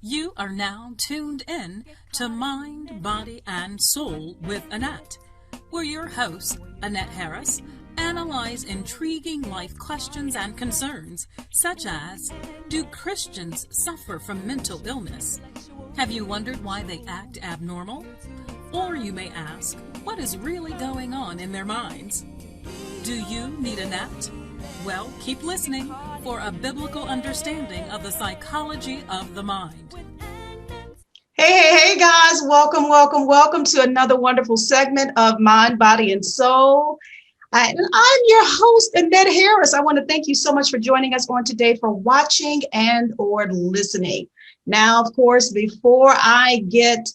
You are now tuned in to Mind, Body, and Soul with Annette, where your host, Annette Harris, analyze intriguing life questions and concerns, such as, do Christians suffer from mental illness? Have you wondered why they act abnormal? Or you may ask, what is really going on in their minds? Do you need a net? Well, keep listening for a biblical understanding of the psychology of the mind. Hey, guys, welcome to another wonderful segment of Mind, Body, and Soul. And I'm your host, Annette Harris. I want to thank you so much for joining us on today, for watching and or listening. Now, of course, before I get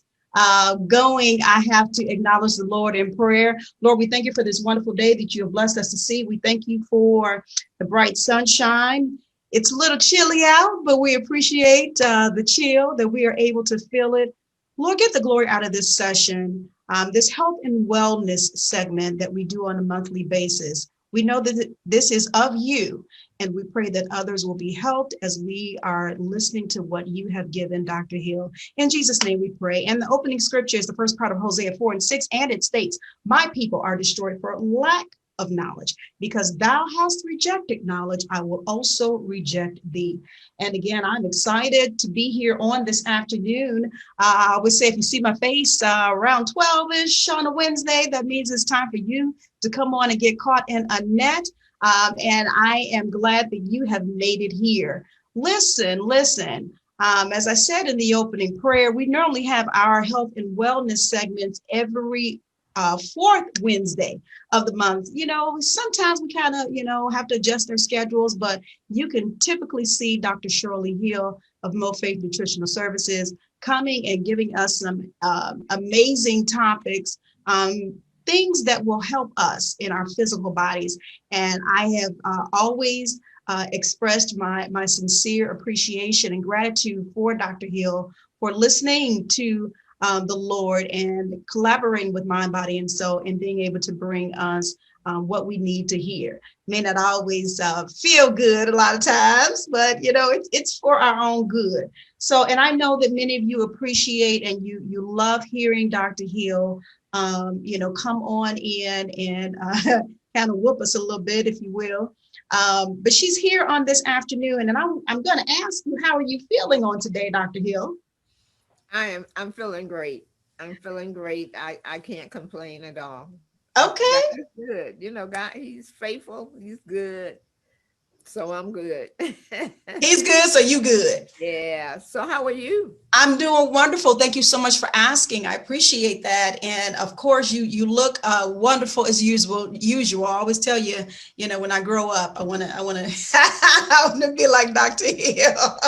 going, I have to acknowledge the Lord in prayer. Lord, we thank you for this wonderful day that you have blessed us to see. We thank you for the bright sunshine. It's a little chilly out, but we appreciate the chill that we are able to feel it. Lord, get the glory out of this session, this health and wellness segment that we do on a monthly basis. We know that this is of you, and we pray that others will be helped as we are listening to what you have given Dr. Hill. In Jesus' name we pray. And the opening scripture is the first part of Hosea 4:6, and it states, "My people are destroyed for lack of knowledge. Because thou hast rejected knowledge, I will also reject thee." And again, I'm excited to be here on this afternoon. I would say if you see my face around 12-ish on a Wednesday, that means it's time for you to come on and get caught in a net. And I am glad that you have made it here. Listen. As I said in the opening prayer, we normally have our health and wellness segments every fourth Wednesday of the month. You know, sometimes we kind of, have to adjust our schedules, but you can typically see Dr. Shirley Hill of Mo Faith Nutritional Services coming and giving us some amazing topics, things that will help us in our physical bodies. And I have always expressed my sincere appreciation and gratitude for Dr. Hill for listening to the Lord and collaborating with Mind, Body, and Soul, and being able to bring us what we need to hear. May not always feel good a lot of times, but it's for our own good. So, and I know that many of you appreciate and you love hearing Dr. Hill, come on in and kind of whoop us a little bit, if you will. But she's here on this afternoon, and I'm going to ask you, how are you feeling on today, Dr. Hill? I'm feeling great. I'm feeling great. I can't complain at all. Okay. God is good. God, he's faithful. He's good. So I'm good. He's good, so you good. Yeah. So how are you? I'm doing wonderful. Thank you so much for asking. I appreciate that. And of course, you look wonderful as usual. I always tell you, when I grow up, I want to be like Dr. Hill.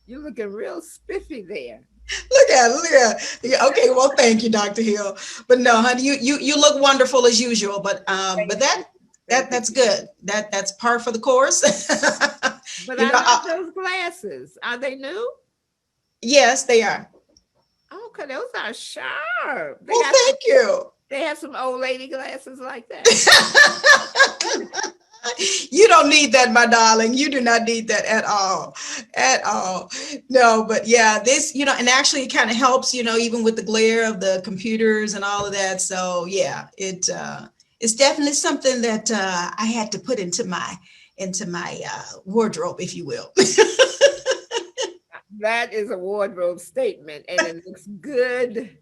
You're looking real spiffy there. Look at it. Yeah, okay, well, thank you, Dr. Hill. But no, honey, you look wonderful as usual. But that's good. That's par for the course. But I love those glasses. Are they new? Yes, they are. Okay, those are sharp. Well, thank you. They have some old lady glasses like that. You don't need that, my darling. You do not need that at all. No, but yeah, this, and actually it kind of helps, even with the glare of the computers and all of that. So yeah, it's definitely something that I had to put into my wardrobe, if you will. That is a wardrobe statement, and it looks good.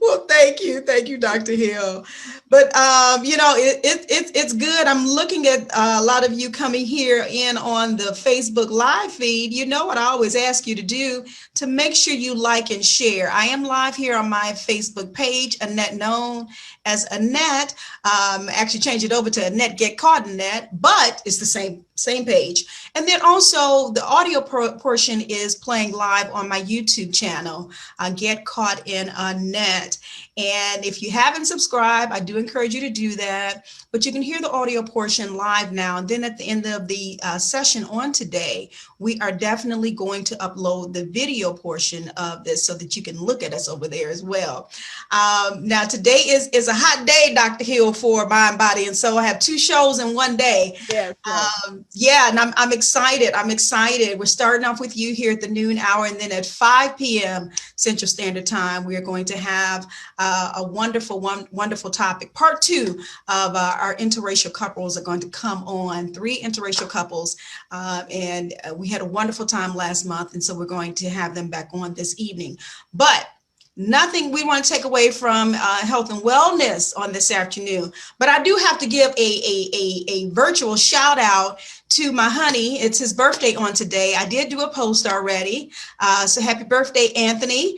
Well, thank you, Dr. Hill. But it's good. I'm looking at a lot of you coming here in on the Facebook live feed. You know what I always ask you to do, to make sure you like and share. I am live here on my Facebook page, Annette, known as Annette. Actually change it over to Annette getcaughtinAnet, but it's the same page. And then also the audio portion is playing live on my YouTube channel, Get Caught in a Net. And if you haven't subscribed, I do encourage you to do that. But you can hear the audio portion live now. And then at the end of the session on today, we are definitely going to upload the video portion of this so that you can look at us over there as well. Now, today is a hot day, Dr. Hill, for Mind, Body, and Soul. I have 2 shows in one day. Yes. Yeah, and I'm excited. I'm excited. We're starting off with you here at the noon hour, and then at 5 p.m. Central Standard Time, we are going to have a wonderful topic. Part 2 of our interracial couples are going to come on. 3 interracial couples, and we had a wonderful time last month, and so we're going to have them back on this evening. But nothing we want to take away from health and wellness on this afternoon, but I do have to give a virtual shout out to my honey. It's his birthday on today. I did do a post already. So happy birthday, Anthony.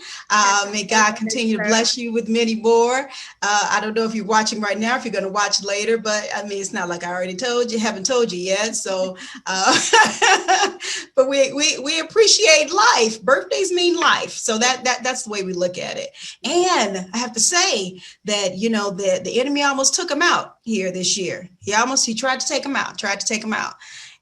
May God continue to bless you with many more. I don't know if you're watching right now, if you're going to watch later, but I mean, it's not like I already told you, haven't told you yet. So, but we appreciate life. Birthdays mean life. So that's the way we look at it. And I have to say that, you know, the enemy almost took him out here this year. He tried to take him out.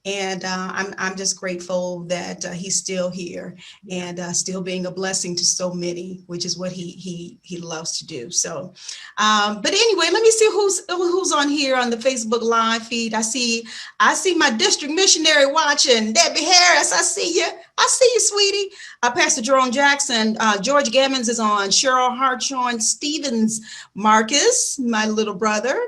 And I'm just grateful that he's still here and still being a blessing to so many, which is what he loves to do. So, but anyway, let me see who's on here on the Facebook Live feed. I see my district missionary watching, Debbie Harris. I see you, sweetie. Pastor Jerome Jackson, George Gammons is on, Cheryl Hartshorn, Stevens Marcus, my little brother.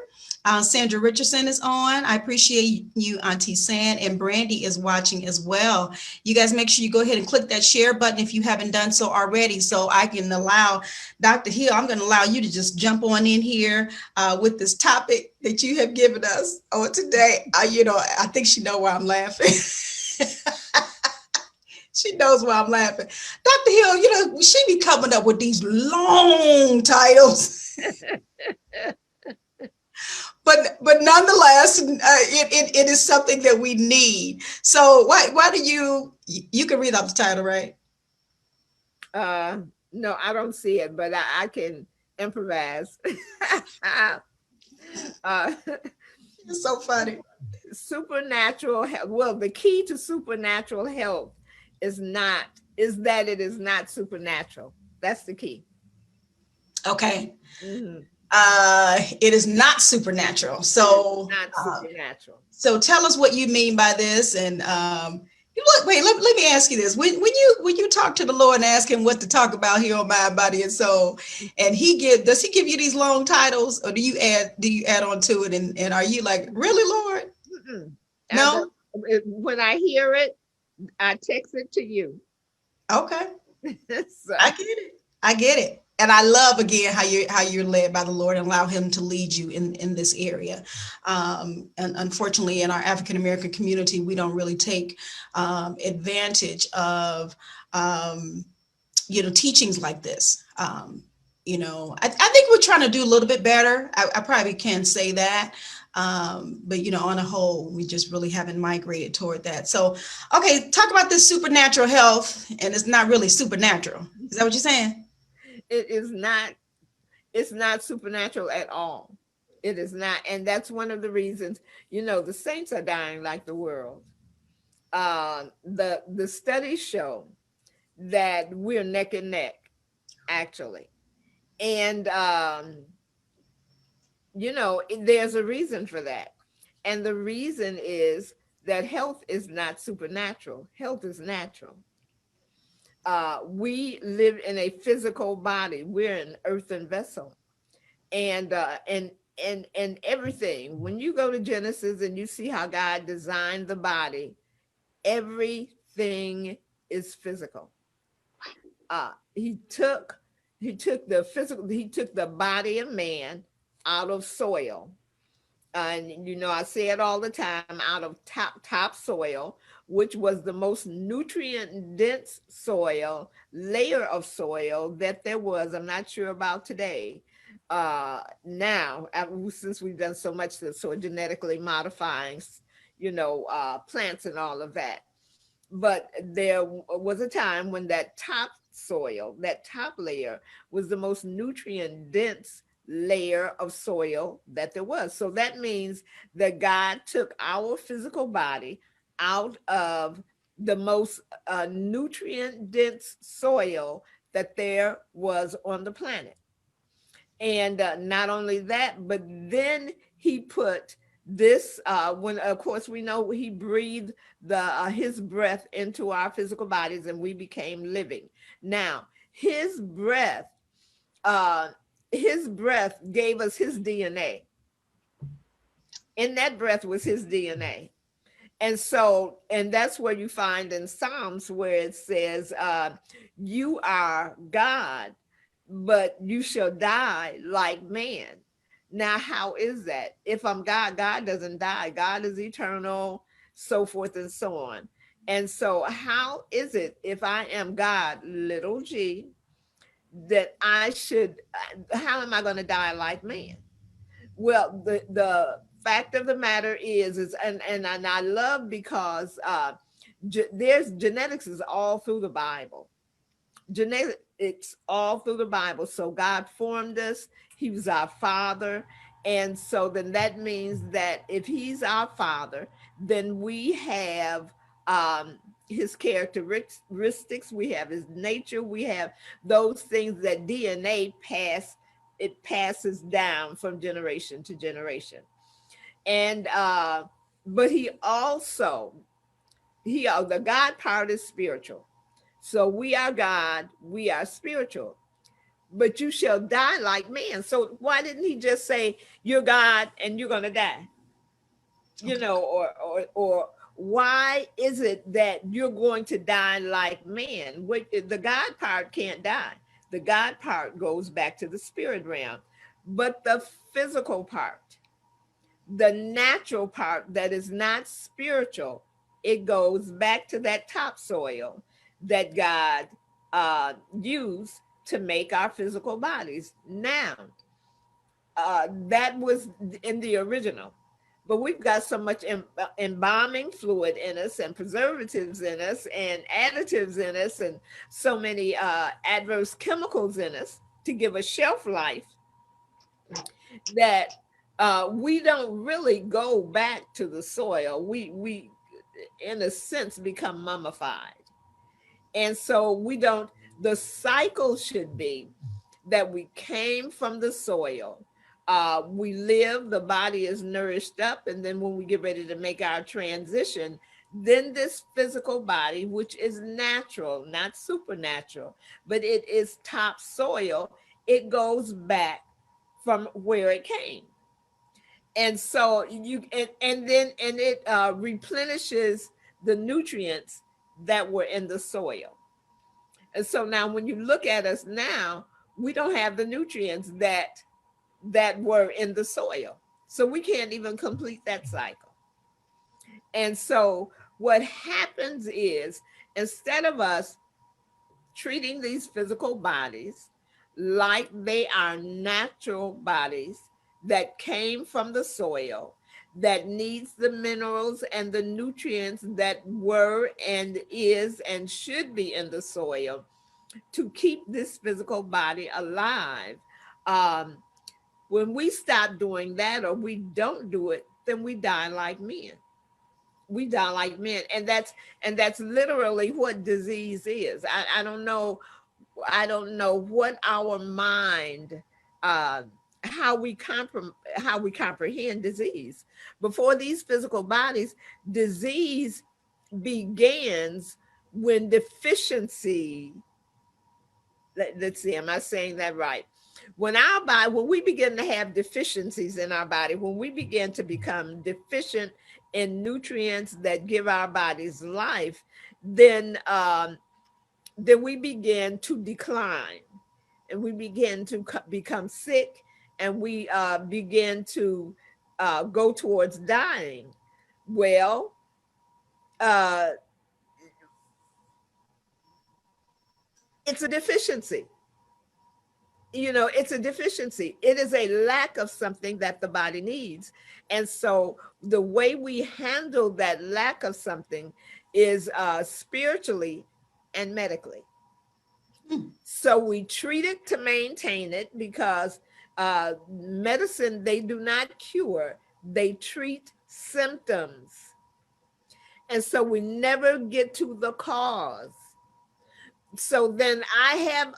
Sandra Richardson is on. I appreciate you, Auntie San, and Brandy is watching as well. You guys make sure you go ahead and click that share button if you haven't done so already, so I can allow Dr. Hill, I'm going to allow you to just jump on in here with this topic that you have given us on today. I think she knows why I'm laughing. She knows why I'm laughing. Dr. Hill, she be coming up with these long titles. But nonetheless, it is something that we need. So why do you can read off the title, right? No, I don't see it, but I can improvise. It's so funny. Supernatural health. Well, the key to supernatural health is that it is not supernatural. That's the key. Okay. Mm-hmm. It is not supernatural. So not supernatural. So tell us what you mean by this. And wait, let me ask you this. When you talk to the Lord and ask him what to talk about here on Mind, Body, and Soul, and does he give you these long titles, or do you add on to it? And are you like, really, Lord? Mm-mm. No. When I hear it, I text it to you. Okay. So. I get it. And I love, again, how you're led by the Lord and allow him to lead you in this area. And unfortunately, in our African-American community, we don't really take advantage of, teachings like this. I think we're trying to do a little bit better. I probably can say that. But, on a whole, we just really haven't migrated toward that. So, okay, talk about this supernatural health, and it's not really supernatural. Is that what you're saying? It is not. It's not supernatural at all. It is not. And that's one of the reasons, the saints are dying like the world. The studies show that we're neck and neck, actually. And, there's a reason for that. And the reason is that health is not supernatural. Health is natural. We live in a physical body. We're an earthen vessel, and everything. When you go to Genesis and you see how God designed the body, everything is physical. He took the body of man out of soil, and I say it all the time, out of top soil, which was the most nutrient dense layer of soil that there was. I'm not sure about today. Now, since we've done so much genetically modifying, plants and all of that. But there was a time when that top soil, that top layer, was the most nutrient dense layer of soil that there was. So that means that God took our physical body out of the most nutrient dense soil that there was on the planet. And not only that, but then he put this, when of course we know he breathed his breath into our physical bodies and we became living. Now uh his breath gave us his DNA. In that breath was his DNA. And so, and that's where you find in Psalms where it says, you are God, but you shall die like man. Now, how is that? If I'm God, God doesn't die. God is eternal, so forth and so on. And so, how is it if I am God, little g, that I should, how am I going to die like man? Well, the fact of the matter is and I love because there's genetics is all through the Bible. Genetics all through the Bible. So God formed us. He was our father. And so then that means that if he's our father, then we have his characteristics, we have his nature, we have those things that DNA it passes down from generation to generation. And but the God part is spiritual. So we are God, we are spiritual, but you shall die like man. So why didn't he just say you're God and you're gonna die? You know, or why is it that you're going to die like man? The God part can't die. The God part goes back to the spirit realm, but the physical part, the natural part that is not spiritual, it goes back to that topsoil that God used to make our physical bodies. Now, that was in the original, but we've got so much embalming fluid in us and preservatives in us and additives in us and so many adverse chemicals in us to give us shelf life that we don't really go back to the soil. We in a sense become mummified. And so we don't, the cycle should be that we came from the soil. We live, the body is nourished up, and then when we get ready to make our transition, then this physical body, which is natural, not supernatural, but it is topsoil, it goes back from where it came. And so and then it replenishes the nutrients that were in the soil. And so now when you look at us now, we don't have the nutrients that were in the soil. So we can't even complete that cycle. And so what happens is, instead of us treating these physical bodies like they are natural bodies that came from the soil, that needs the minerals and the nutrients that were and is and should be in the soil to keep this physical body alive. When we stop doing that or we don't do it, then we die like men. We die like men. And that's literally what disease is. I don't know what our mind, how we comprehend disease. Before these physical bodies, disease begins when deficiency. Let's see, am I saying that right? When we begin to have deficiencies in our body, when we begin to become deficient in nutrients that give our bodies life, then we begin to decline, and we begin to become sick, and we begin to go towards dying. Well, it's a deficiency. It's a deficiency. It is a lack of something that the body needs. And so the way we handle that lack of something is spiritually and medically. So we treat it to maintain it, because medicine, they do not cure, they treat symptoms. And so we never get to the cause. So then I have,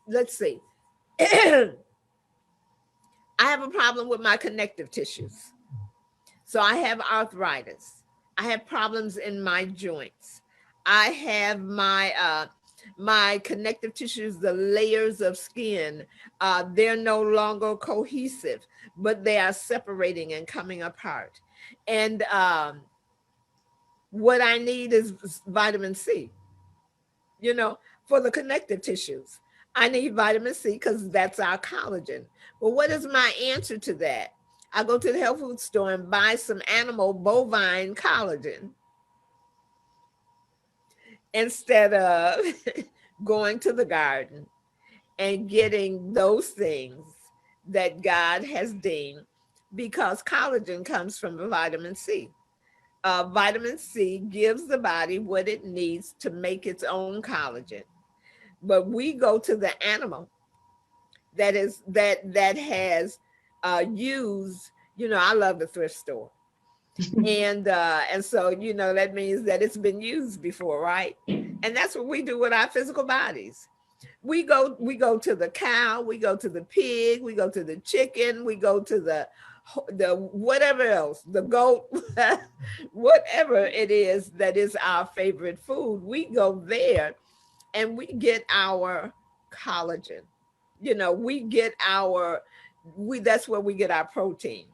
let's see, I have a problem with my connective tissues. So I have arthritis. I have problems in my joints. I have my connective tissues, the layers of skin, they're no longer cohesive, but they are separating and coming apart. And what I need is vitamin C, you know, for the connective tissues. I need vitamin C because that's our collagen. But what is my answer to that? I go to the health food store and buy some animal bovine collagen instead of going to the garden and getting those things that God has deemed, because collagen comes from vitamin C. Vitamin C gives the body what it needs to make its own collagen. But we go to the animal that has used, you know, I love the thrift store. And so, you know, that means that it's been used before, right? And that's what we do with our physical bodies. We go to the cow, we go to the pig, we go to the chicken, we go to the whatever else, the goat, whatever it is that is our favorite food, we go there and we get our collagen. You know, we get our, we that's where we get our protein.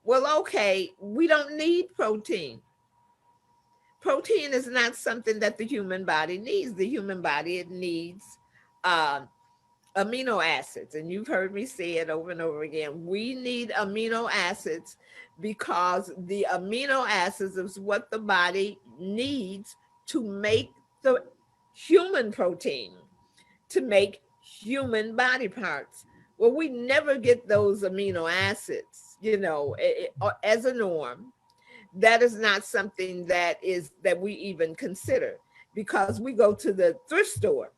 Well, okay, we don't need protein. Protein is not something that the human body needs. The human body, it needs uh, amino acids. And you've heard me say it over and over again. We need amino acids because the amino acids is what the body needs to make the human protein, to make human body parts. Well, we never get those amino acids, you know, as a norm. That is not something that we even consider, because we go to the thrift store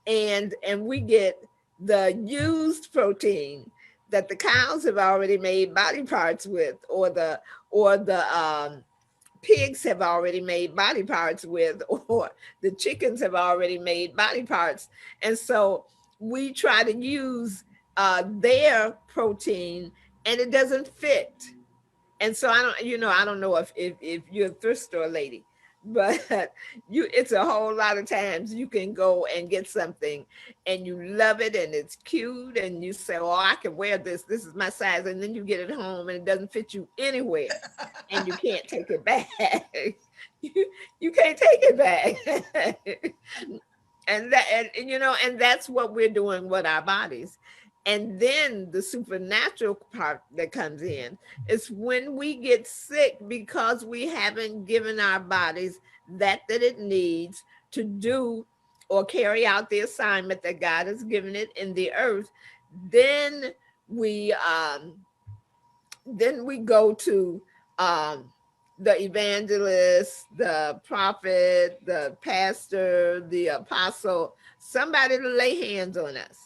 and we get the used protein that the cows have already made body parts with, or the pigs have already made body parts with, or the chickens have already made body parts. And so we try to use their protein, and it doesn't fit. And so I don't, you know, I don't know if you're a thrift store lady, but it's a whole lot of times you can go and get something and you love it and it's cute and you say, oh, I can wear this. This is my size. And then you get it home and it doesn't fit you anywhere and you can't take it back. you can't take it back. And you know, and that's what we're doing with our bodies. And then the supernatural part that comes in is when we get sick because we haven't given our bodies that it needs to do or carry out the assignment that God has given it in the earth. Then we go to the evangelist, the prophet, the pastor, the apostle, somebody to lay hands on us.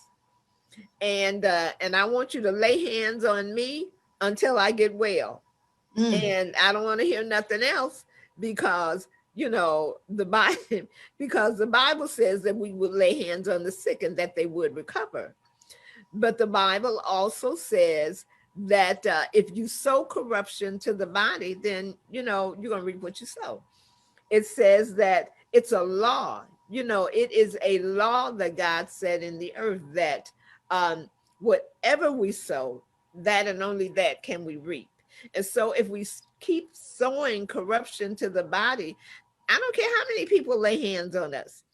And I want you to lay hands on me until I get well. And I don't want to hear nothing else, because you know because the Bible says that we would lay hands on the sick and that they would recover. But the Bible also says that if you sow corruption to the body, then you know you're gonna reap what you sow. It says that it's a law. You know, it is a law that God said in the earth that whatever we sow, that and only that can we reap. And so if we keep sowing corruption to the body, I don't care how many people lay hands on us.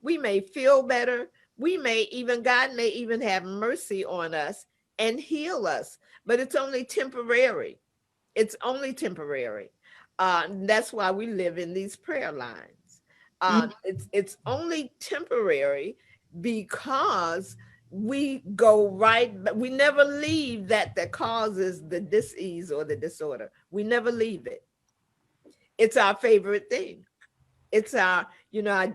We may feel better. God may even have mercy on us and heal us, but it's only temporary. It's only temporary. That's why we live in these prayer lines. It's only temporary because we go right, but we never leave that causes the disease or the disorder. We never leave it. It's our favorite thing. It's our, you know,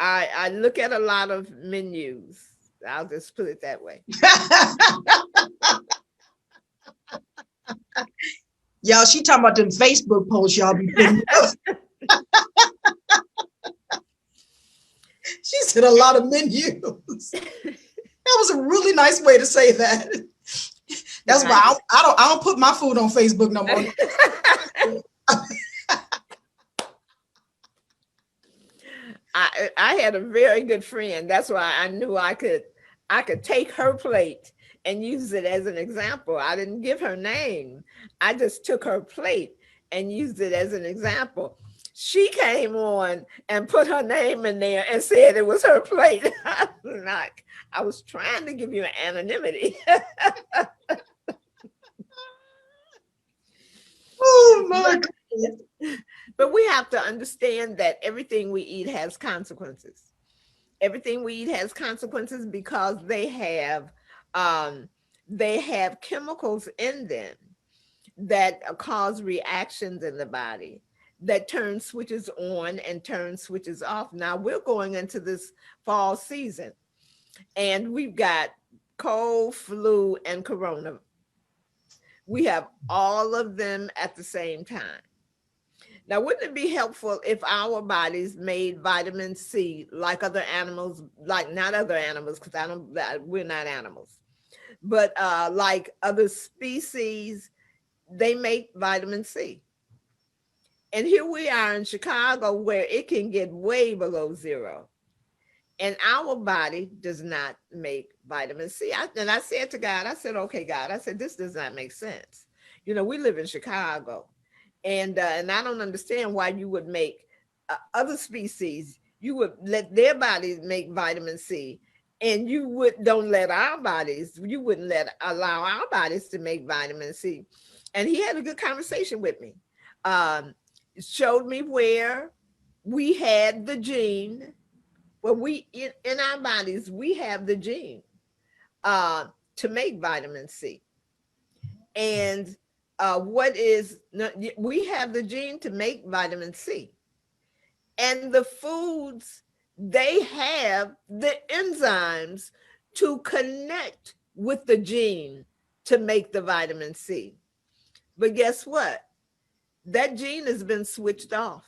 I look at a lot of menus. I'll just put it that way. Y'all, she talking about them Facebook posts y'all be putting up. She said a lot of menus. That was a really nice way to say that. That's why I don't put my food on Facebook no more. I had a very good friend. That's why I knew I could take her plate and use it as an example. I didn't give her name. I just took her plate and used it as an example. She came on and put her name in there and said it was her plate. I was trying to give you an anonymity. Oh my goodness. But we have to understand that everything we eat has consequences. Everything we eat has consequences because they have chemicals in them that cause reactions in the body, that turn switches on and turn switches off. Now we're going into this fall season and we've got cold, flu, and corona. We have all of them at the same time. Now, wouldn't it be helpful if our bodies made vitamin C like other animals, like not other animals, because we're not animals, but like other species, they make vitamin C. And here we are in Chicago where it can get way below zero. And our body does not make vitamin C. And I said to God, I said, okay, God, I said, this does not make sense. You know, we live in Chicago. And I don't understand why you would make other species, you would let their bodies make vitamin C, and you don't let our bodies, you wouldn't allow our bodies to make vitamin C. And he had a good conversation with me. Showed me where we had the gene, where we in our bodies, we have the gene to make vitamin C. And we have the gene to make vitamin C, and the foods, they have the enzymes to connect with the gene to make the vitamin C. But guess what? That gene has been switched off.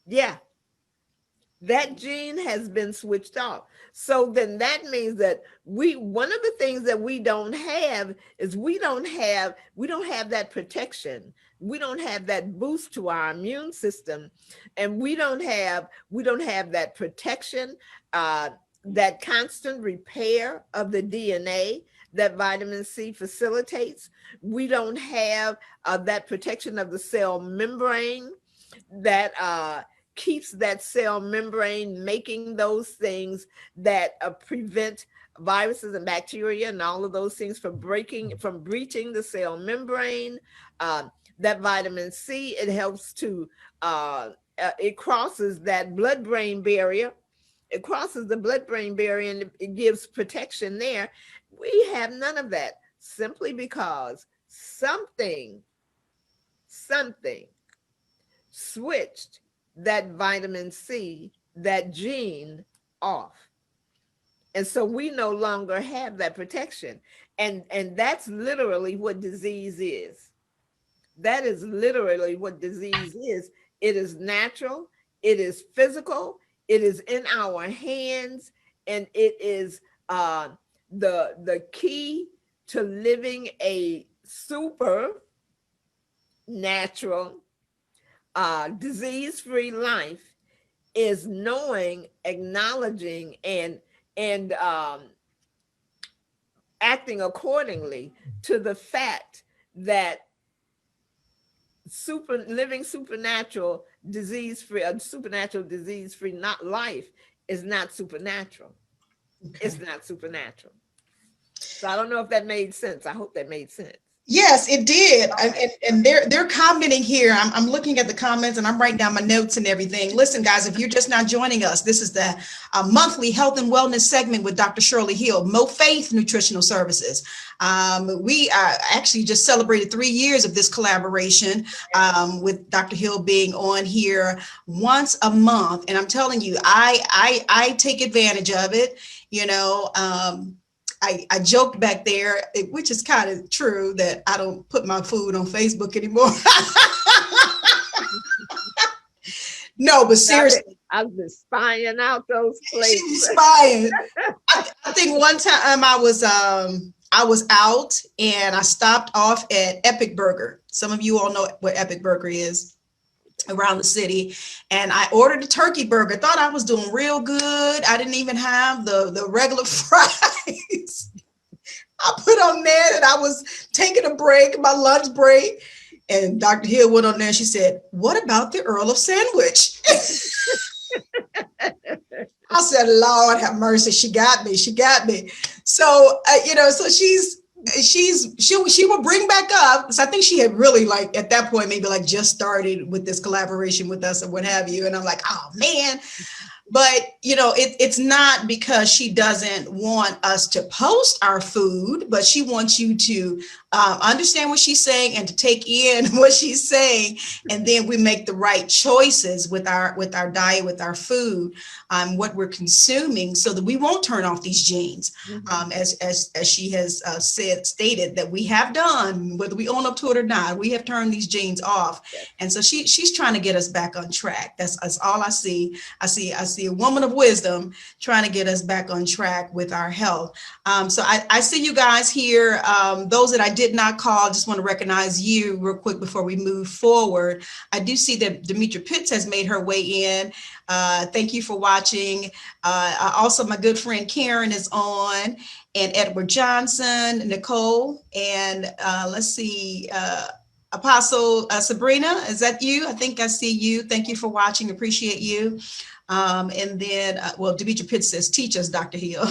Yeah. That gene has been switched off. So then that means that one of the things that we don't have is we don't have that protection. We don't have that boost to our immune system. And we don't have that protection, that constant repair of the DNA that vitamin C facilitates. We don't have that protection of the cell membrane that keeps that cell membrane making those things that prevent viruses and bacteria and all of those things from breaching the cell membrane. That vitamin C, it helps to, it crosses that blood-brain barrier. It crosses the blood-brain barrier and it gives protection there. We have none of that simply because something switched that vitamin C, that gene off. And so we no longer have that protection. And that's literally what disease is. That is literally what disease is. It is natural, it is physical, it is in our hands, and it is the key to living a super natural, disease-free life is knowing, acknowledging, and acting accordingly to the fact that living supernatural disease-free, a supernatural disease-free life is not supernatural. Okay. It's not supernatural. So I don't know if that made sense. I hope that made sense. Yes, it did. And they're commenting here. I'm looking at the comments and I'm writing down my notes and everything. Listen, guys, if you're just now joining us, this is the monthly health and wellness segment with Dr. Shirley Hill, Mo Faith Nutritional Services. We actually just celebrated 3 years of this collaboration with Dr. Hill being on here once a month. And I'm telling you, I take advantage of it, you know. I joked back there, which is kind of true, that I don't put my food on Facebook anymore. No, but seriously. I've been spying out those places. She's spying. I think one time I was out and I stopped off at Epic Burger. Some of you all know what Epic Burger is around the city, and I ordered a turkey burger. Thought I was doing real good. I didn't even have the regular fries. I put on there and I was taking a break, my lunch break, and Dr. Hill went on there and she said, "What about the Earl of Sandwich?" I said, "Lord have mercy, she got me. So so she will bring back up. So I think she had really, like, at that point, maybe like just started with this collaboration with us or what have you. And I'm like, oh man. But, it's not because she doesn't want us to post our food, but she wants you to understand what she's saying and to take in what she's saying. And then we make the right choices with our diet, with our food, what we're consuming, so that we won't turn off these genes. As she has stated that we have done, whether we own up to it or not, we have turned these genes off. Yes. And so she's trying to get us back on track. That's all I see. I see a woman of wisdom trying to get us back on track with our health. So I see you guys here. Those that I did not call, just want to recognize you real quick before we move forward. I do see that Demetra Pitts has made her way in. Thank you for watching. Also, my good friend Karen is on, and Edward Johnson, Nicole, and let's see, Apostle Sabrina, is that you? I think I see you. Thank you for watching. Appreciate you. And then, Demetra Pitts says, "Teach us, Dr. Hill."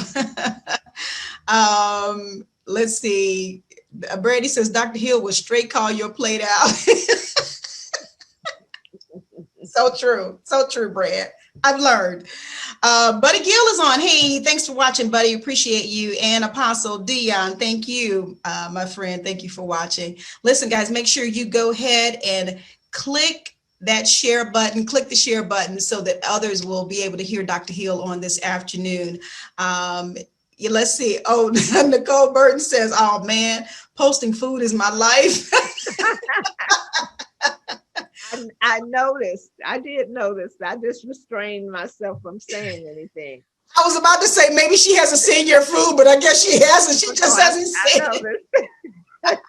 Let's see. Brady says, "Dr. Hill will straight call your plate out." So true, Brad. I've learned. Buddy Gill is on. Hey, thanks for watching, buddy. Appreciate you. And Apostle Dion, thank you, my friend. Thank you for watching. Listen, guys, make sure you go ahead and click that share button, click the share button so that others will be able to hear Dr. Hill on this afternoon. Let's see. Oh, Nicole Burton says, "Oh man, posting food is my life." I noticed. I did notice. I just restrained myself from saying anything. I was about to say maybe she hasn't seen your food, but I guess she hasn't. She just hasn't seen it.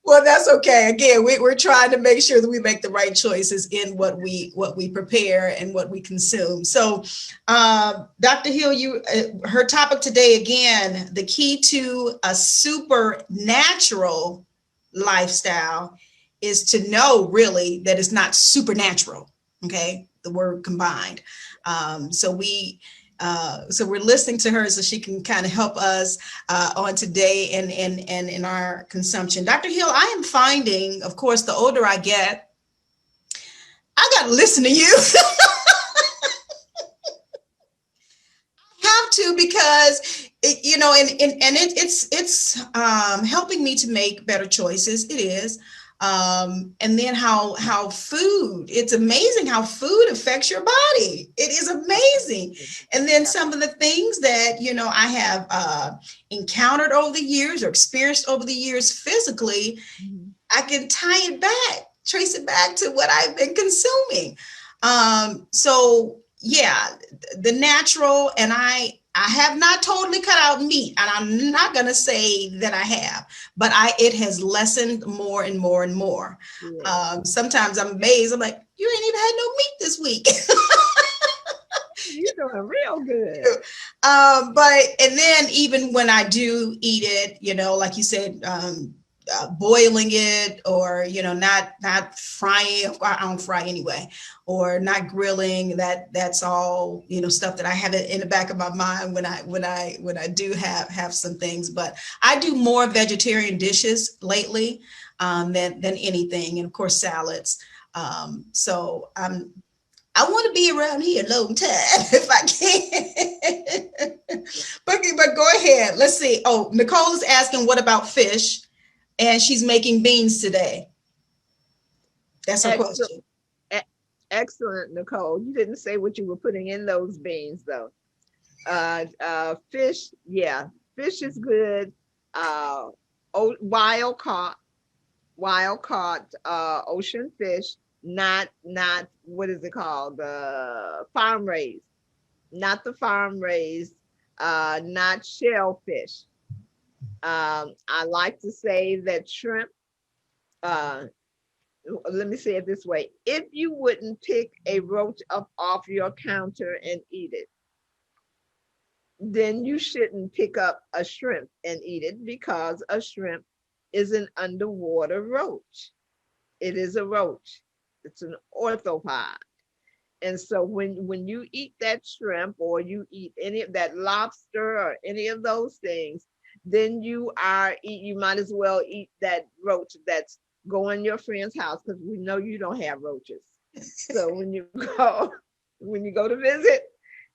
Well, that's okay. Again, we're trying to make sure that we make the right choices in what we prepare and what we consume. So, Dr. Hill, her topic today, again, the key to a supernatural lifestyle is to know really that it's not supernatural. Okay, the word combined. So we're listening to her so she can kind of help us on today and in our consumption. Dr. Hill, I am finding, of course, the older I get, I got to listen to you. I have to, because it's helping me to make better choices. It is. And then how food, it's amazing how food affects your body. It is amazing. And then some of the things that, I have encountered over the years or experienced over the years physically, I can trace it back to what I've been consuming. So yeah, the natural, and I have not totally cut out meat, and I'm not going to say that I have, but it has lessened more and more and more. Yeah. Sometimes I'm amazed. I'm like, you ain't even had no meat this week. You're doing real good. And then even when I do eat it, like you said, boiling it, or not frying. I don't fry anyway, or not grilling. That's all stuff that I have in the back of my mind when I do have some things. But I do more vegetarian dishes lately than anything, and of course salads. So I want to be around here a long time if I can. but go ahead. Let's see. Oh, Nicole is asking, what about fish? And she's making beans today. That's her question. Excellent, Nicole. You didn't say what you were putting in those beans, though. Fish, yeah, fish is good. Wild caught ocean fish, not what is it called? The farm raised, not the farm raised, not shellfish. I like to say that shrimp, let me say it this way. If you wouldn't pick a roach up off your counter and eat it, then you shouldn't pick up a shrimp and eat it, because a shrimp is an underwater roach. It is a roach. It's an orthopod. And so when you eat that shrimp, or you eat any of that lobster or any of those things, then you might as well eat that roach that's going your friend's house, because we know you don't have roaches. So when you go to visit,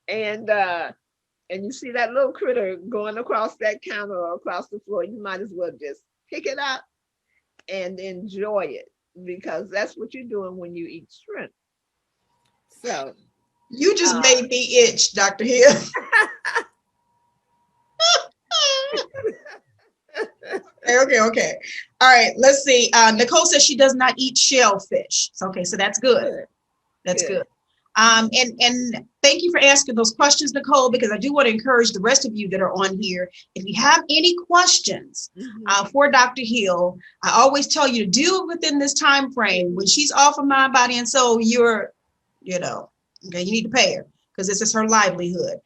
and you see that little critter going across that counter or across the floor, you might as well just pick it up and enjoy it, because that's what you're doing when you eat shrimp. So you just made me itch, Dr. Hill. Okay. All right, let's see. Nicole says she does not eat shellfish. Okay, so that's good. That's good. And thank you for asking those questions, Nicole, because I do want to encourage the rest of you that are on here. If you have any questions for Dr. Hill, I always tell you to do it within this time frame. When she's off of Mind, Body, and Soul, okay, you need to pay her, because this is her livelihood.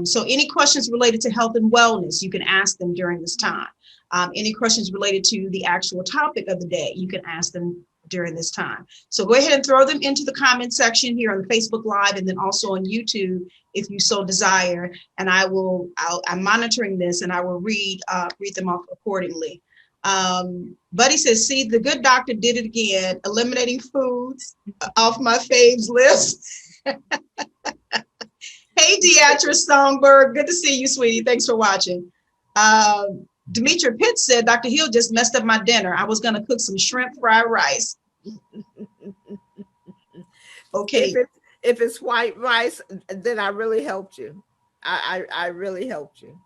So any questions related to health and wellness, you can ask them during this time. Any questions related to the actual topic of the day, you can ask them during this time. So go ahead and throw them into the comment section here on the Facebook Live, and then also on YouTube if you so desire. And I'm monitoring this, and I will read them off accordingly. Buddy says, see, the good doctor did it again, eliminating foods off my faves list. Hey, Deatrice Songbird, good to see you, sweetie. Thanks for watching. Demetra Pitts said, Dr. Hill just messed up my dinner. I was going to cook some shrimp fried rice. Okay. If it's white rice, then I really helped you. I really helped you.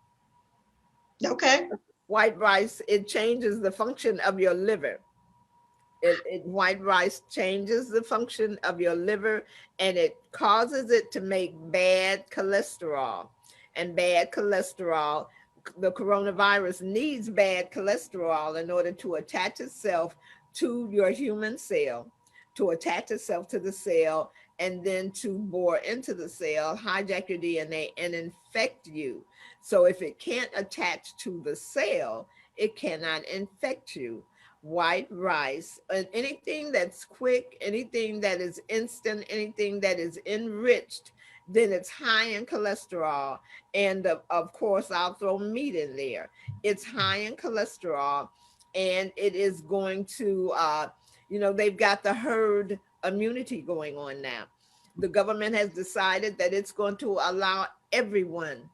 Okay. White rice, it changes the function of your liver. White rice changes the function of your liver, and it causes it to make bad cholesterol. And bad cholesterol, the coronavirus needs bad cholesterol in order to attach itself to your human cell, to attach itself to the cell, and then to bore into the cell, hijack your DNA, and infect you. So if it can't attach to the cell, it cannot infect you. White rice, anything that's quick, anything that is instant, anything that is enriched, then it's high in cholesterol. And of course, I'll throw meat in there. It's high in cholesterol, and it is going to, they've got the herd immunity going on now. The government has decided that it's going to allow everyone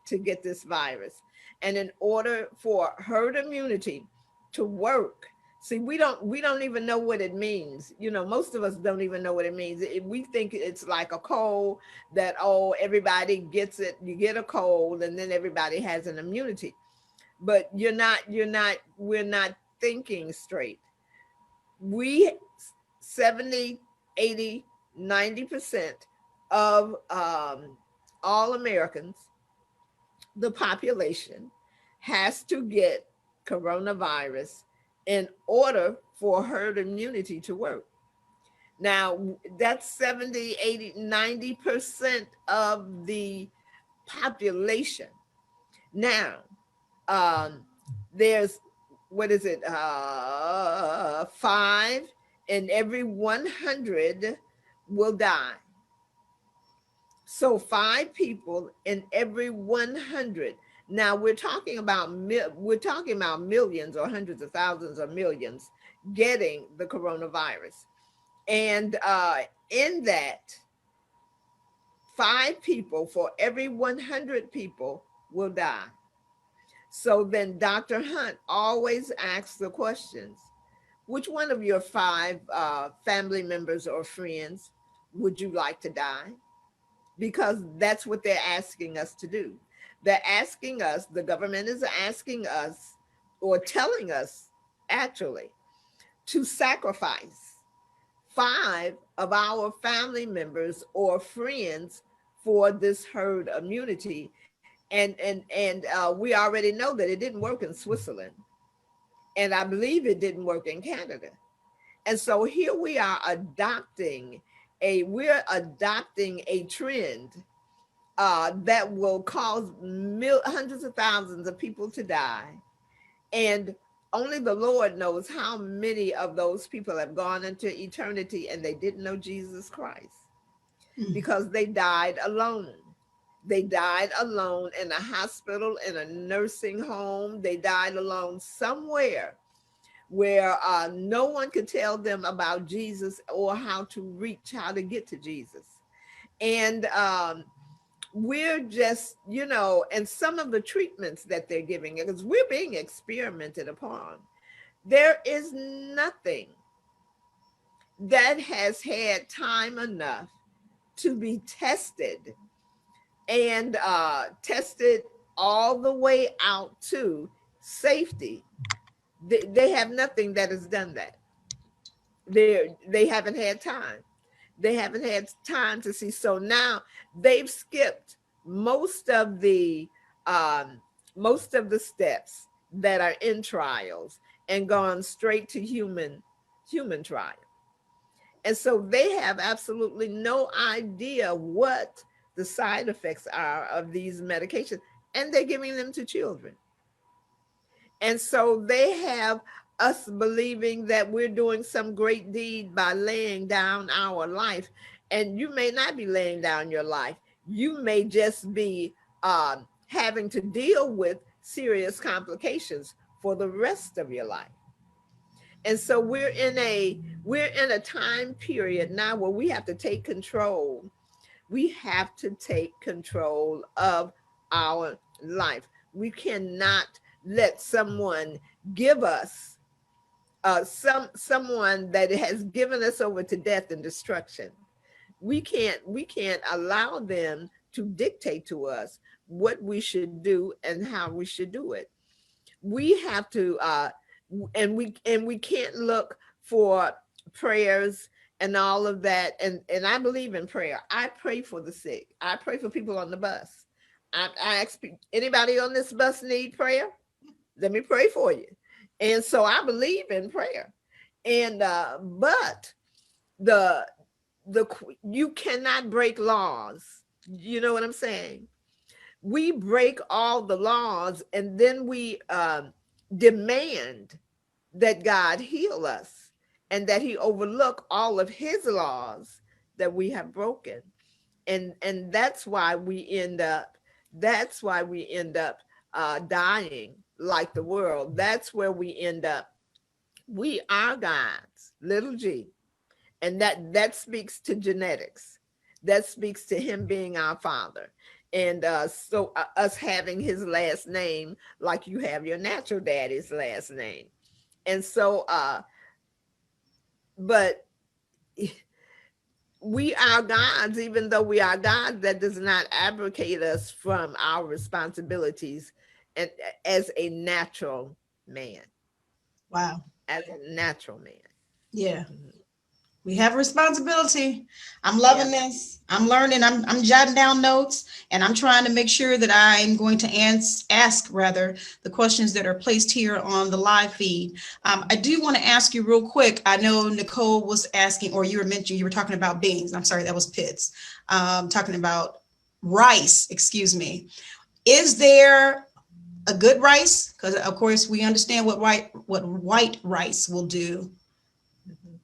to get this virus. And in order for herd immunity to work, see, we don't even know what it means. Most of us don't even know what it means. We think it's like a cold that, everybody gets it. You get a cold and then everybody has an immunity. But we're not thinking straight. We 70, 80, 90% of all Americans, the population, has to get coronavirus in order for herd immunity to work. Now, that's 70, 80, 90% of the population. Now, there's what is it? 5 in every 100 will die. So 5 people in every 100. Now we're talking about millions or hundreds of thousands or millions getting the coronavirus. And in that, 5 people for every 100 people will die. So then Dr. Hunt always asks the questions, which one of your 5 family members or friends would you like to die? Because that's what they're asking us to do. They're asking us, the government is asking us, or telling us actually, to sacrifice 5 of our family members or friends for this herd immunity. And we already know that it didn't work in Switzerland. And I believe it didn't work in Canada. And so here we are adopting a trend that will cause hundreds of thousands of people to die. And only the Lord knows how many of those people have gone into eternity and they didn't know Jesus Christ because they died alone. They died alone in a hospital, in a nursing home. They died alone somewhere where no one could tell them about Jesus or how to get to Jesus. And we're just, and some of the treatments that they're giving, because we're being experimented upon. There is nothing that has had time enough to be tested and tested all the way out to safety. They have nothing that has done that. They haven't had time. They haven't had time to see. So now they've skipped most of the steps that are in trials and gone straight to human trial. And so they have absolutely no idea what the side effects are of these medications, and they're giving them to children. And so they have us believing that we're doing some great deed by laying down our life. And you may not be laying down your life. You may just be having to deal with serious complications for the rest of your life. And so we're in a time period now where we have to take control. We have to take control of our life. We cannot let someone give us someone that has given us over to death and destruction. We can't allow them to dictate to us what we should do and how we should do it. We have to and we can't look for prayers and all of that. And I believe in prayer. I pray for the sick. I pray for people on the bus. I ask people, anybody on this bus need prayer? Let me pray for you. And so I believe in prayer. And but you cannot break laws. You know what I'm saying? We break all the laws and then we demand that God heal us and that he overlook all of his laws that we have broken. And that's why we end up dying like the world. That's where we end up. We are God's little g. And that speaks to genetics. That speaks to him being our father. And so us having his last name, like you have your natural daddy's last name. And so, but we are God's, even though we are God's, that does not abrogate us from our responsibilities and as a natural man. Wow. As a natural man. Yeah. Mm-hmm. We have a responsibility. I'm loving this. I'm learning. I'm jotting down notes, and I'm trying to make sure that I'm going to ask the questions that are placed here on the live feed. I do want to ask you real quick. I know Nicole was asking, or you were talking about beans. I'm sorry, that was Pitts. Talking about rice, excuse me. Is there a good rice? Because of course we understand what white rice will do. Mhm.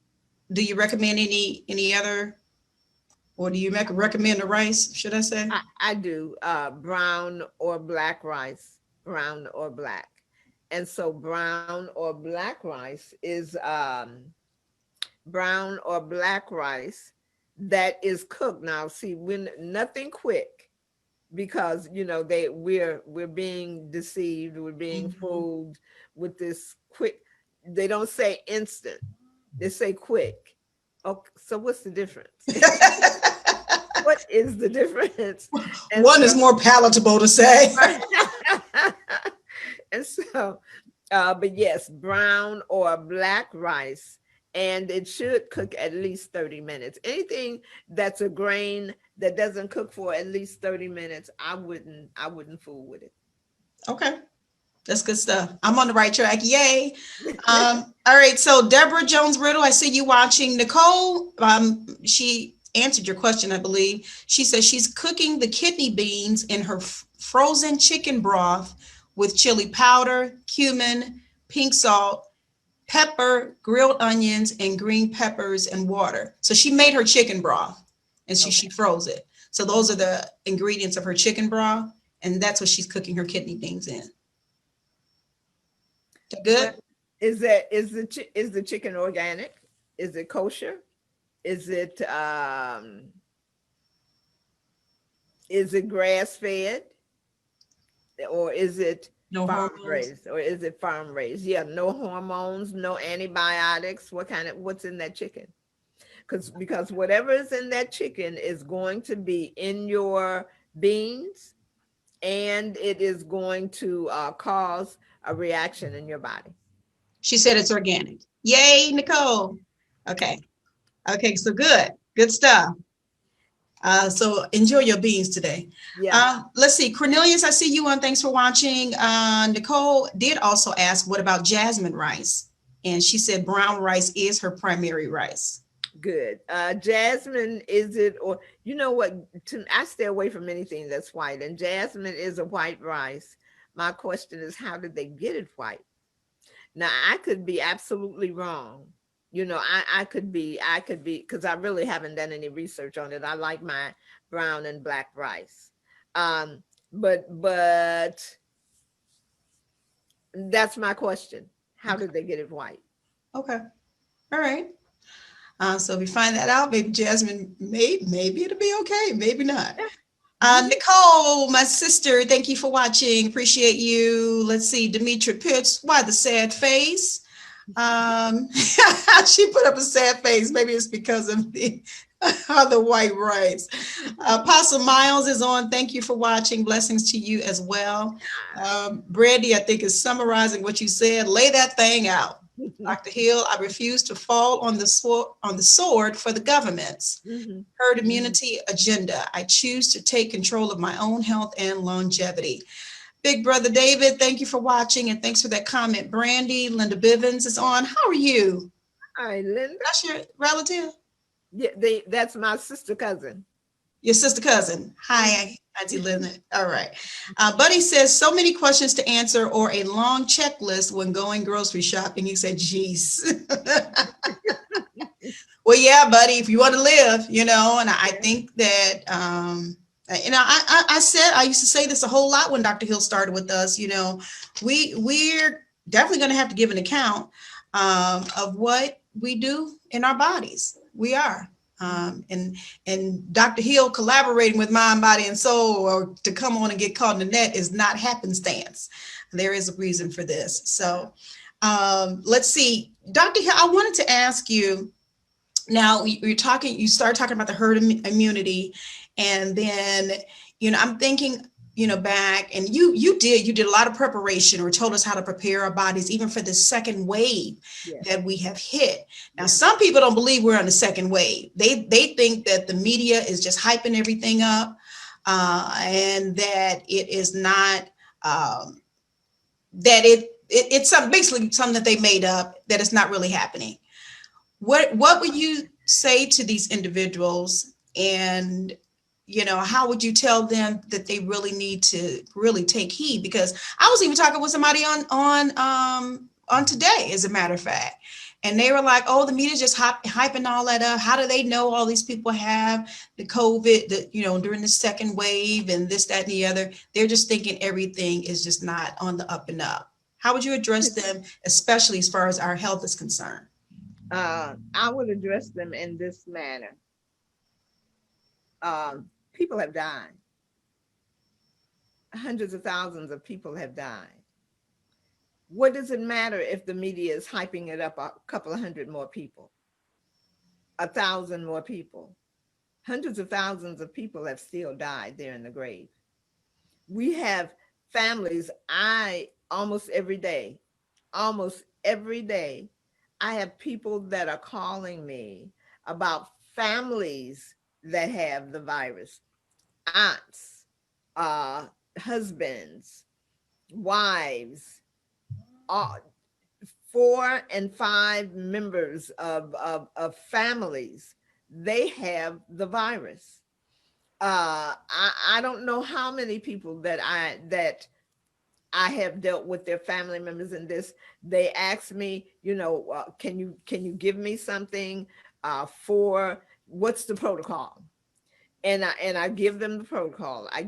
Do you recommend any other, or do you recommend the rice, should I say? I do brown or black rice, brown or black. And so brown or black rice is brown or black rice that is cooked. Now, see, when nothing quick, because we're being deceived, we're being Mhm. fooled with this quick. They don't say instant, they say quick. Okay, so what's the difference? What is the difference? And One is so, more palatable to say. and so, but yes, brown or black rice, and it should cook at least 30 minutes. Anything that's a grain that doesn't cook for at least 30 minutes, I wouldn't fool with it. Okay, that's good stuff. I'm on the right track. Yay. All right. So Deborah Jones Riddle, I see you watching. Nicole, she answered your question, I believe. She says she's cooking the kidney beans in her frozen chicken broth with chili powder, cumin, pink salt, pepper, grilled onions, and green peppers and water. So she made her chicken broth and she Okay. froze it. So those are the ingredients of her chicken broth, and that's what she's cooking her kidney beans in. That Well, good? is the chicken organic? Is it kosher? Is it grass fed, or is it No farm hormones. raised, or is it farm raised? Yeah, no hormones, no antibiotics. What's in that chicken? Because whatever is in that chicken is going to be in your beans, and it is going to cause a reaction in your body. She said it's organic. Yay, Nicole. Okay. Okay, so good. Good stuff. So enjoy your beans today. Yeah. Let's see. Cornelius, I see you on. Thanks for watching. Nicole did also ask, what about jasmine rice? And she said brown rice is her primary rice. Good. Jasmine, is it, or you know what? I stay away from anything that's white, and jasmine is a white rice. My question is, how did they get it white? Now, I could be absolutely wrong. I could be, because I really haven't done any research on it. I like my brown and black rice. Um, but that's my question. How Okay. did they get it white? Okay. All right. So if we find that out, maybe Jasmine, maybe it'll be okay. Maybe not. Nicole, my sister, thank you for watching. Appreciate you. Let's see, Demetra Pitts, why the sad face? She put up a sad face. Maybe it's because of the white rice. Apostle Miles is on. Thank you for watching. Blessings to you as well. Brandy, I think, is summarizing what you said. Lay that thing out. Dr. Hill, I refuse to fall on the sword for the government's Mhm. herd immunity agenda. I choose to take control of my own health and longevity. Big brother David, thank you for watching, and thanks for that comment. Brandy, Linda Bivens is on. How are you? Hi, Linda. That's your relative? Yeah, that's my sister cousin. Your sister cousin. Hi, Auntie Linda. All right. Buddy says, so many questions to answer or a long checklist when going grocery shopping. He said, geez. Well, yeah, buddy, if you want to live, and I think that, I used to say this a whole lot when Dr. Hill started with us, we're definitely going to have to give an account of what we do in our bodies. We are. And Dr. Hill collaborating with Mind, Body, and Soul, or to come on and get caught in the net, is not happenstance. There is a reason for this. So let's see. Dr. Hill, I wanted to ask you, now you started talking about the herd immunity, and then, I'm thinking, back, and you did a lot of preparation, or told us how to prepare our bodies, even for the second wave that we have hit. Now, some people don't believe we're on the second wave. They think that the media is just hyping everything up, and that it is not, that it's basically something that they made up, that it's not really happening. What would you say to these individuals? And how would you tell them that they really need to really take heed? Because I was even talking with somebody on today, as a matter of fact, and they were like, "Oh, the media's just hyping all that up. How do they know all these people have the COVID, during the second wave and this, that, and the other? They're just thinking everything is just not on the up and up." How would you address them, especially as far as our health is concerned? I would address them in this manner. People have died. Hundreds of thousands of people have died. What does it matter if the media is hyping it up a couple of hundred more people, 1,000 more people? Hundreds of thousands of people have still died there in the grave. We have families. Almost every day, I have people that are calling me about families that have the virus, aunts, husbands, wives, 4 and 5 members of families. They have the virus. I don't know how many people that I have dealt with their family members in this. They ask me, can you give me something for what's the protocol? And I give them the protocol. I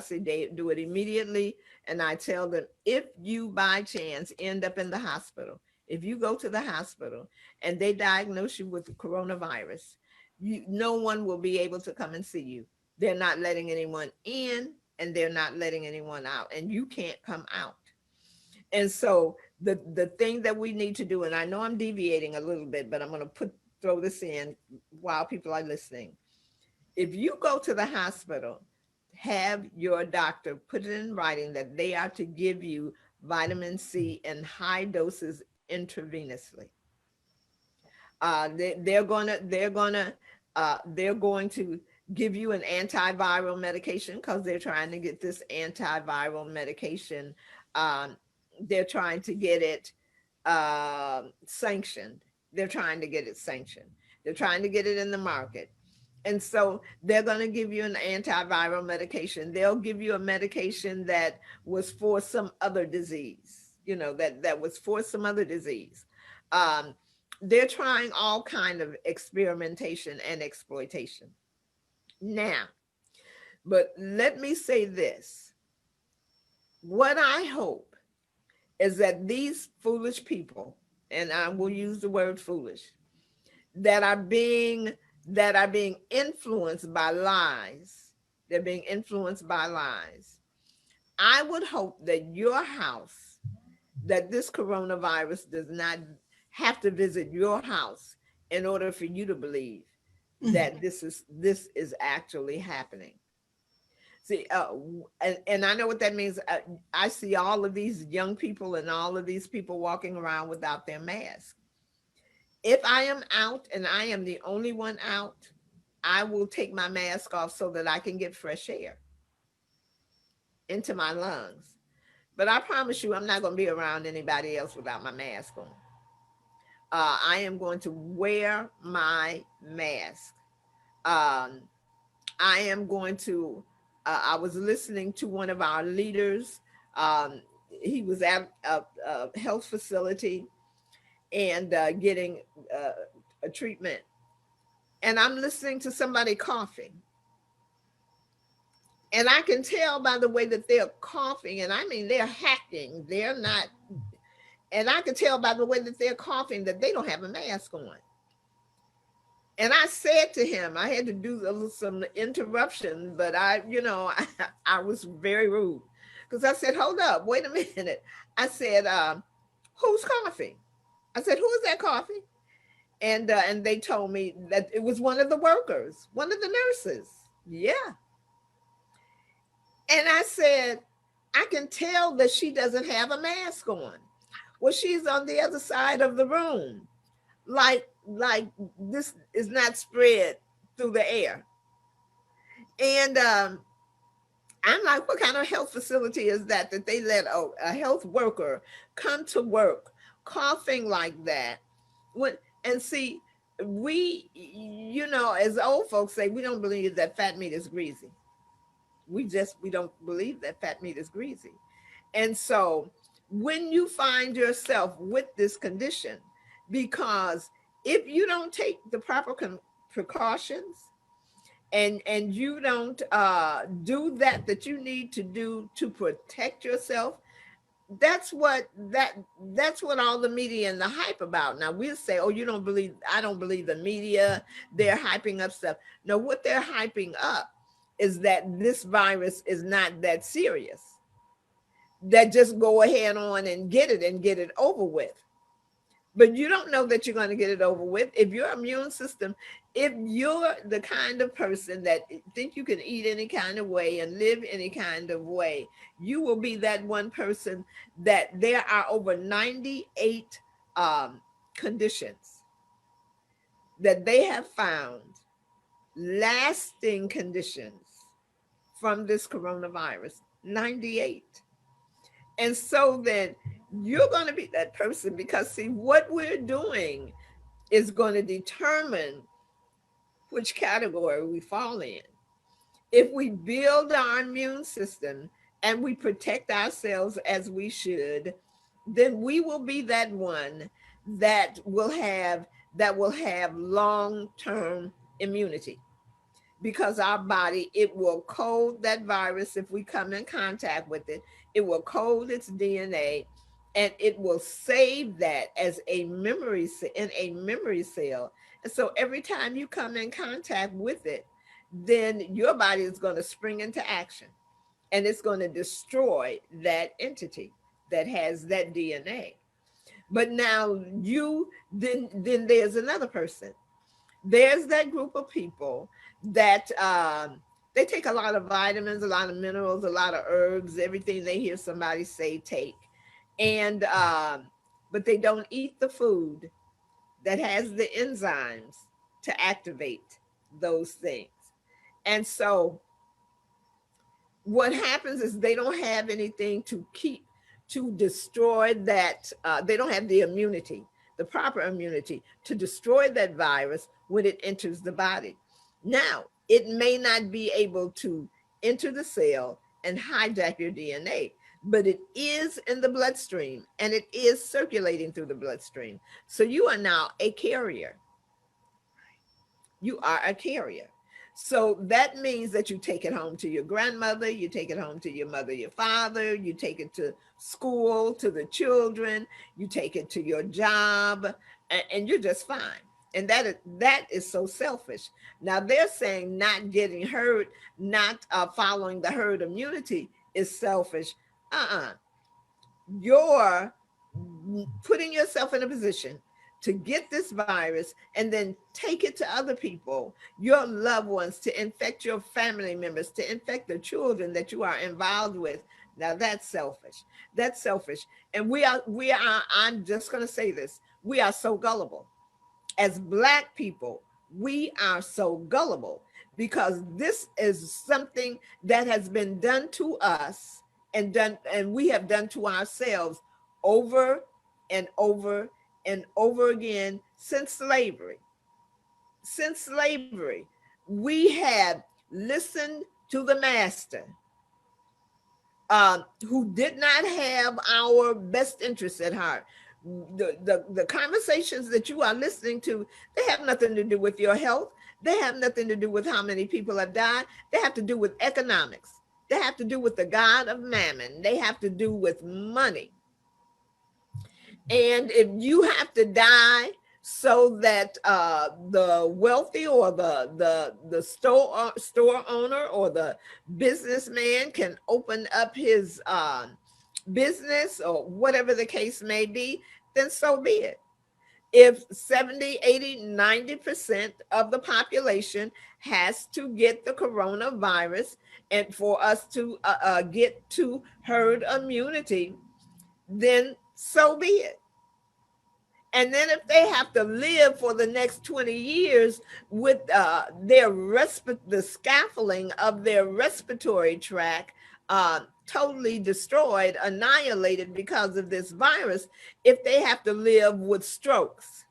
say they do it immediately. And I tell them, if you by chance end up in the hospital, if you go to the hospital and they diagnose you with the coronavirus, no one will be able to come and see you. They're not letting anyone in and they're not letting anyone out, and you can't come out. And so the thing that we need to do, and I know I'm deviating a little bit, but I'm going to throw this in while people are listening. If you go to the hospital, have your doctor put it in writing that they are to give you vitamin C in high doses intravenously. They're going to give you an antiviral medication because they're trying to get this antiviral medication. They're trying to get it sanctioned. They're trying to get it in the market. And so they're going to give you an antiviral medication. They'll give you a medication that was for some other disease, that was for some other disease. They're trying all kind of experimentation and exploitation. Now, but let me say this. What I hope is that these foolish people, and I will use the word foolish, that are being influenced by lies. They're being influenced by lies. I would hope that your house, that this coronavirus does not have to visit your house in order for you to believe that this is actually happening. See, and I know what that means. I see all of these young people and all of these people walking around without their mask. If I am out and I am the only one out, I will take my mask off so that I can get fresh air into my lungs. But I promise you, I'm not going to be around anybody else without my mask on. I am going to wear my mask. I am going to, I was listening to one of our leaders. He was at a health facility and getting a treatment. And I'm listening to somebody coughing. And I can tell by the way that they're coughing, and I mean, they're hacking, they're not. And I can tell by the way that they're coughing that they don't have a mask on. And I said to him, I had to do some interruption, but I was very rude because I said, hold up, wait a minute. I said, who's coughing? I said, who is that coughing? And they told me that it was one of the workers, one of the nurses. Yeah. And I said, I can tell that she doesn't have a mask on. Well, she's on the other side of the room. Like this is not spread through the air. And I'm like, what kind of health facility is that they let a health worker come to work coughing like that? And see, we, you know, as old folks say, we don't believe that fat meat is greasy. We don't believe that fat meat is greasy. And so when you find yourself with this condition, because if you don't take the proper precautions, and you don't do that you need to do to protect yourself, that's what all the media and the hype about. Now we'll say, oh, I don't believe the media, they're hyping up stuff. No, what they're hyping up is that this virus is not that serious, that just go ahead on and get it over with. But you don't know that you're going to get it over with. If your immune system, if you're the kind of person that think you can eat any kind of way and live any kind of way, you will be that one person that there are over 98 conditions that they have found, lasting conditions from this coronavirus. 98. And so then you're going to be that person, because see, what we're doing is going to determine which category we fall in. If we build our immune system and we protect ourselves as we should, then we will be that one that will have long-term immunity, because our body, it will code that virus. If we come in contact with it, it will code its DNA, and it will save that as a memory in a memory cell. And so every time you come in contact with it, then your body is going to spring into action, and it's going to destroy that entity that has that DNA. But now then there's another person. There's that group of people that they take a lot of vitamins, a lot of minerals, a lot of herbs, everything they hear somebody say take. And but they don't eat the food that has the enzymes to activate those things. And so what happens is they don't have anything to destroy that. They don't have the immunity, the proper immunity to destroy that virus when it enters the body. Now, it may not be able to enter the cell and hijack your DNA, but it is in the bloodstream and it is circulating through the bloodstream. So you are now a carrier. You are a carrier. So that means that you take it home to your grandmother, you take it home to your mother, your father, you take it to school, to the children, you take it to your job, and you're just fine. And that is so selfish. Now they're saying not getting hurt, not following the herd immunity is selfish. You're putting yourself in a position to get this virus and then take it to other people, your loved ones, to infect your family members, to infect the children that you are involved with. Now that's selfish. That's selfish. And we are, I'm just going to say this. We are so gullible. As Black people, we are so gullible, because this is something that has been done to us and we have done to ourselves over and over and over again since slavery. Since slavery, we have listened to the master, who did not have our best interests at heart. The conversations that you are listening to, they have nothing to do with your health. They have nothing to do with how many people have died. They have to do with economics. They have to do with the God of mammon. They have to do with money. And if you have to die so that the wealthy or the store owner or the businessman can open up his business or whatever the case may be, then so be it. If 70, 80, 90% of the population has to get the coronavirus, and for us to get to herd immunity, then so be it. And then if they have to live for the next 20 years with the scaffolding of their respiratory tract totally destroyed, annihilated because of this virus, if they have to live with strokes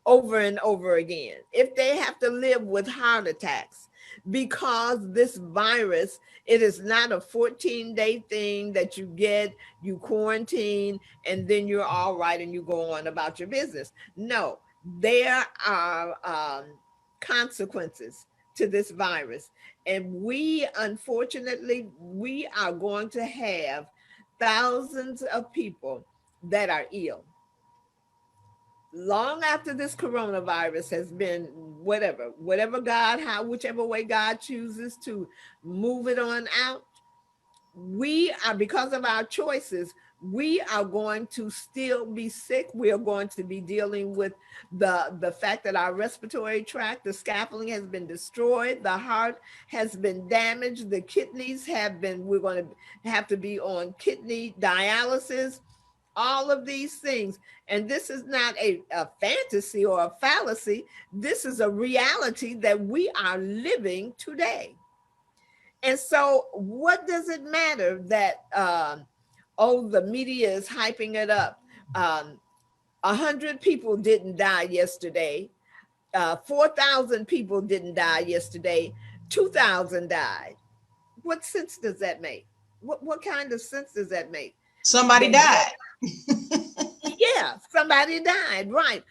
over and over again, if they have to live with heart attacks because this virus, it is not a 14-day thing that you get, you quarantine, and then you're all right and you go on about your business. No, there are consequences to this virus. And we, unfortunately, we are going to have thousands of people that are ill long after this coronavirus has been whatever God, whichever way God chooses to move it on out. We are, because of our choices, we are going to still be sick. We are going to be dealing with the fact that our respiratory tract, the scaffolding has been destroyed, the heart has been damaged, the kidneys have been, we're going to have to be on kidney dialysis, all of these things. And this is not a fantasy or a fallacy. This is a reality that we are living today. And so what does it matter that, the media is hyping it up? 100 people didn't die yesterday. 4,000 people didn't die yesterday. 2,000 died. What sense does that make? What kind of sense does that make? Somebody died. Yeah, somebody died, right.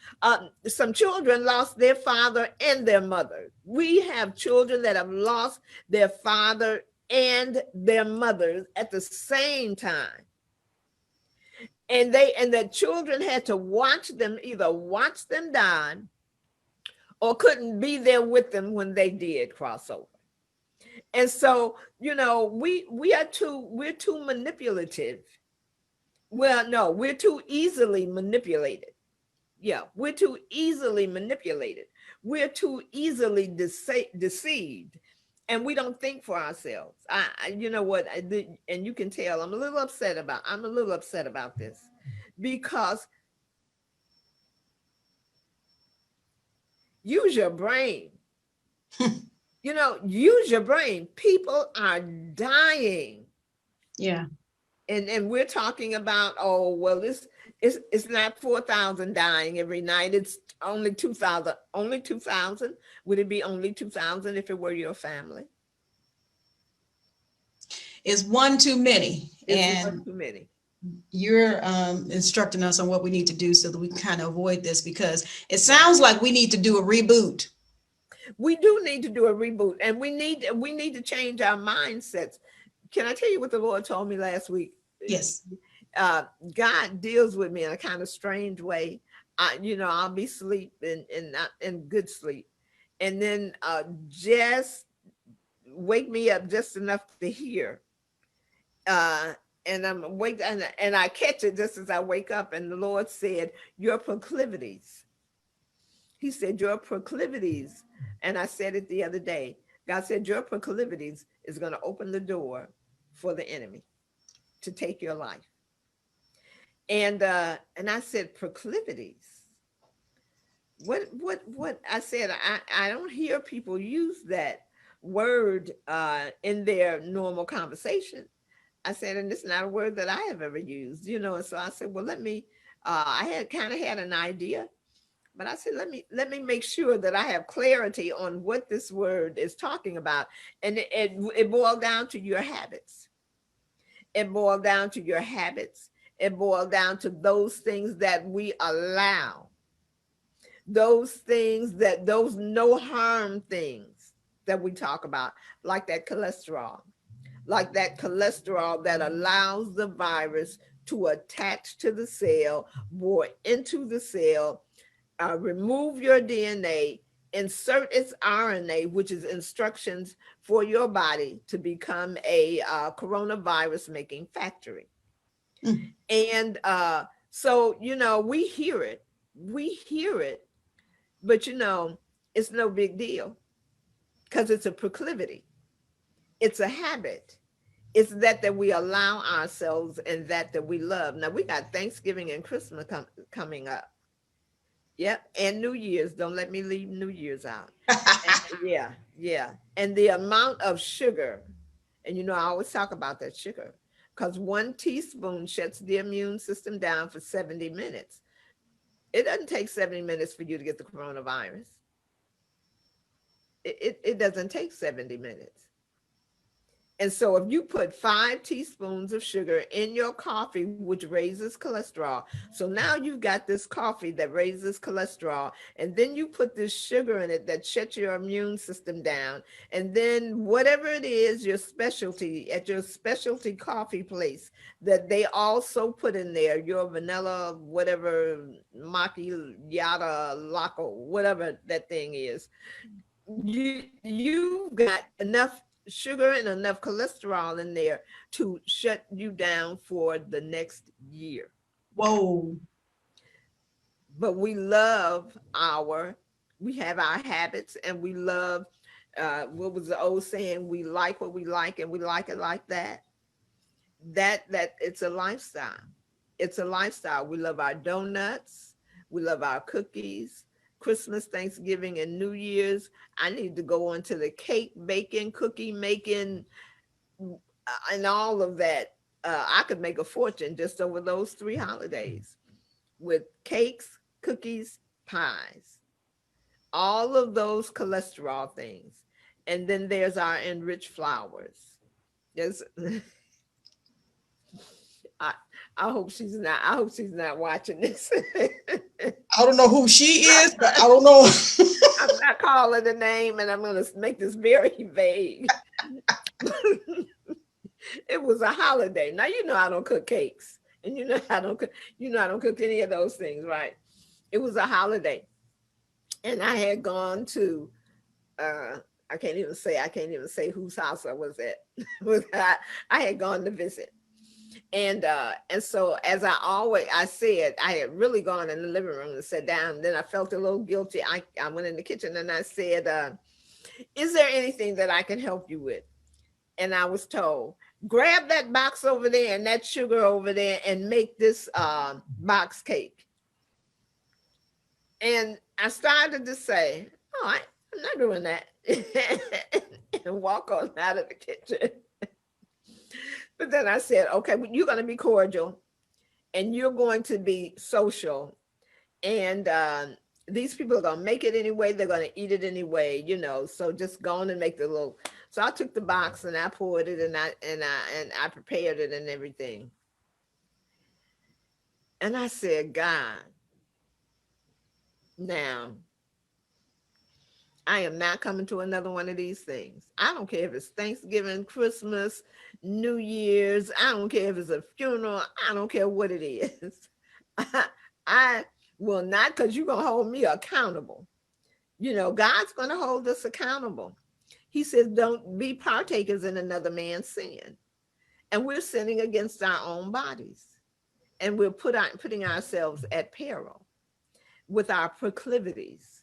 Some children lost their father and their mother. We have children that have lost their father and their mothers at the same time. And the children had to watch them, either watch them die or couldn't be there with them when they did cross over. And so, we're too manipulative. Well, no, we're too easily manipulated. Yeah, we're too easily manipulated. We're too easily deceived. And we don't think for ourselves. You know what? And you can tell I'm a little upset about this, because use your brain. Use your brain. People are dying. Yeah. And we're talking about, it's not 4,000 dying every night. It's only 2,000. Only 2,000? Would it be only 2,000 if it were your family? It's one too many. It's one too many. You're instructing us on what we need to do so that we can kind of avoid this, because it sounds like we need to do a reboot. We do need to do a reboot, and we need to change our mindsets. Can I tell you what the Lord told me last week? Yes. God deals with me in a kind of strange way. I'll be asleep and not in good sleep, and then just wake me up just enough to hear. And I'm awake, and I catch it just as I wake up. And the Lord said, "Your proclivities." He said, "Your proclivities." And I said it the other day. God said, "Your proclivities is going to open the door for the enemy to take your life." And I said, proclivities. What I said, I don't hear people use that word in their normal conversation. I said, and it's not a word that I have ever used, And so I said, well, let me, I had kind of had an idea, but I said, let me make sure that I have clarity on what this word is talking about. And it boiled down to your habits. It boiled down to your habits. It boiled down to those things that we allow, those no harm things that we talk about, like that cholesterol that allows the virus to attach to the cell, bore into the cell, remove your DNA, insert its RNA, which is instructions for your body to become a coronavirus making factory. Mm. And so, we hear it, but it's no big deal, because it's a proclivity. It's a habit. It's that we allow ourselves, and that we love. Now, we got Thanksgiving and Christmas coming up. Yep. And New Year's. Don't let me leave New Year's out. Yeah. And the amount of sugar. And I always talk about that sugar, because 1 teaspoon shuts the immune system down for 70 minutes. It doesn't take 70 minutes for you to get the coronavirus. It doesn't take 70 minutes. And so if you put 5 teaspoons of sugar in your coffee, which raises cholesterol, so now you've got this coffee that raises cholesterol, and then you put this sugar in it that shuts your immune system down, and then whatever it is, your specialty at your specialty coffee place that they also put in there, your vanilla, whatever, macchiato, laco, whatever that thing is, you've got enough sugar and enough cholesterol in there to shut you down for the next year. Whoa. But we have our habits, and we love, what was the old saying? We like what we like, and we like it like that. That it's a lifestyle. It's a lifestyle. We love our donuts. We love our cookies. Christmas, Thanksgiving, and New Year's. I need to go into the cake baking, cookie making, and all of that. I could make a fortune just over those 3 holidays with cakes, cookies, pies, all of those cholesterol things. And then there's our enriched flours. Yes. I hope she's not watching this. I don't know who she is, but I don't know. I'm not calling the name, and I'm going to make this very vague. It was a holiday. Now, you know I don't cook cakes, and you know I don't cook any of those things, right? It was a holiday, and I had gone to I can't even say whose house I was at. I had gone to visit. And so as I said, I had really gone in the living room and sat down. Then I felt a little guilty. I went in the kitchen and I said, is there anything that I can help you with? And I was told, grab that box over there and that sugar over there and make this box cake. And I started to say, all right, I'm not doing that. And walk on out of the kitchen. But then I said, okay, you're going to be cordial and you're going to be social. And these people are going to make it anyway. They're going to eat it anyway, so just go on and make the little. So I took the box and I poured it and I prepared it and everything. And I said, God, now, I am not coming to another one of these things. I don't care if it's Thanksgiving, Christmas, New Year's. I don't care if it's a funeral. I don't care what it is. I will not, because you're going to hold me accountable. God's going to hold us accountable. He says, don't be partakers in another man's sin. And we're sinning against our own bodies. And we're putting ourselves at peril with our proclivities,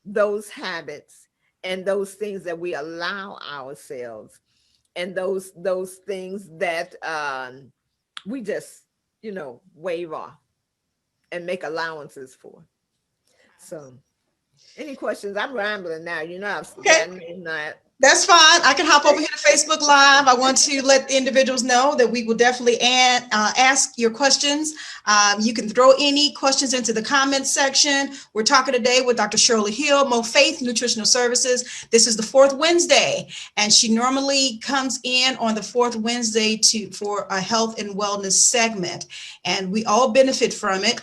those habits and those things that we allow ourselves, and those things that we just wave off and make allowances for. So any questions? I'm rambling now. I've gotten that. That's fine. I can hop over here to Facebook Live. I want to let the individuals know that we will definitely ask your questions. You can throw any questions into the comments section. We're talking today with Dr. Shirley Hill, Mo Faith Nutritional Services. This is the 4th Wednesday, and she normally comes in on the 4th Wednesday for a health and wellness segment, and we all benefit from it,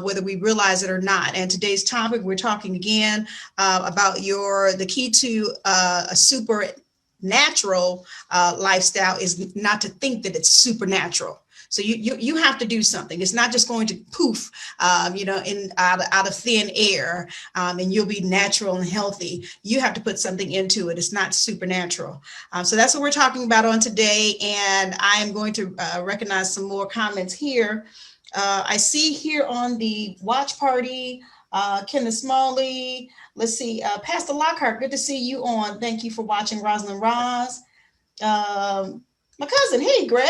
whether we realize it or not. And today's topic, we're talking again about the key to a supernatural lifestyle is not to think that it's supernatural. So you have to do something. It's not just going to poof, out of thin air, and you'll be natural and healthy. You have to put something into it. It's not supernatural. So that's what we're talking about on today. And I am going to recognize some more comments here. I see here on the watch party, Kenneth Smalley. Let's see, Pastor Lockhart, good to see you on. Thank you for watching, Rosalind Roz. My cousin, hey, Greg.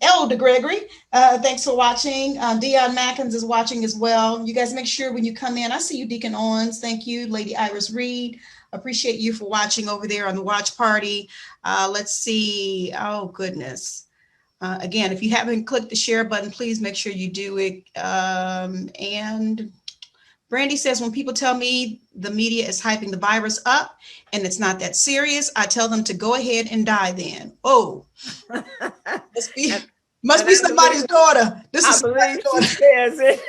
Elder Gregory, thanks for watching. Dion Mackins is watching as well. You guys make sure when you come in, I see you, Deacon Owens. Thank you, Lady Iris Reed. Appreciate you for watching over there on the watch party. Let's see. Oh, goodness. Again, if you haven't clicked the share button, please make sure you do it. And Brandy says, when people tell me the media is hyping the virus up and it's not that serious, I tell them to go ahead and die then. Oh, must be somebody's daughter. This is somebody's daughter. Says it.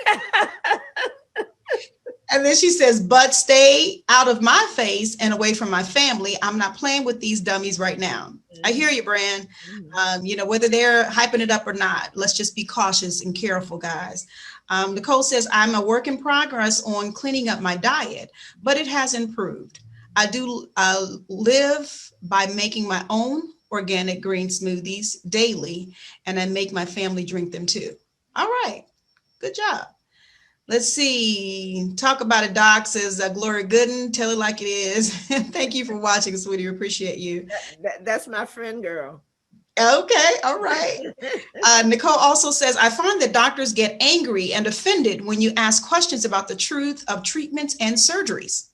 And then she says, but stay out of my face and away from my family. I'm not playing with these dummies right now. I hear you, Brand. Whether they're hyping it up or not, let's just be cautious and careful, guys. Nicole says, I'm a work in progress on cleaning up my diet, but it has improved. I do live by making my own organic green smoothies daily, and I make my family drink them too. All right, good job. Let's see. Talk about it, Doc, says Gloria Gooden. Tell it like it is. Thank you for watching, sweetie. Appreciate you. That's my friend, girl. Okay. All right. Nicole also says, I find that doctors get angry and offended when you ask questions about the truth of treatments and surgeries.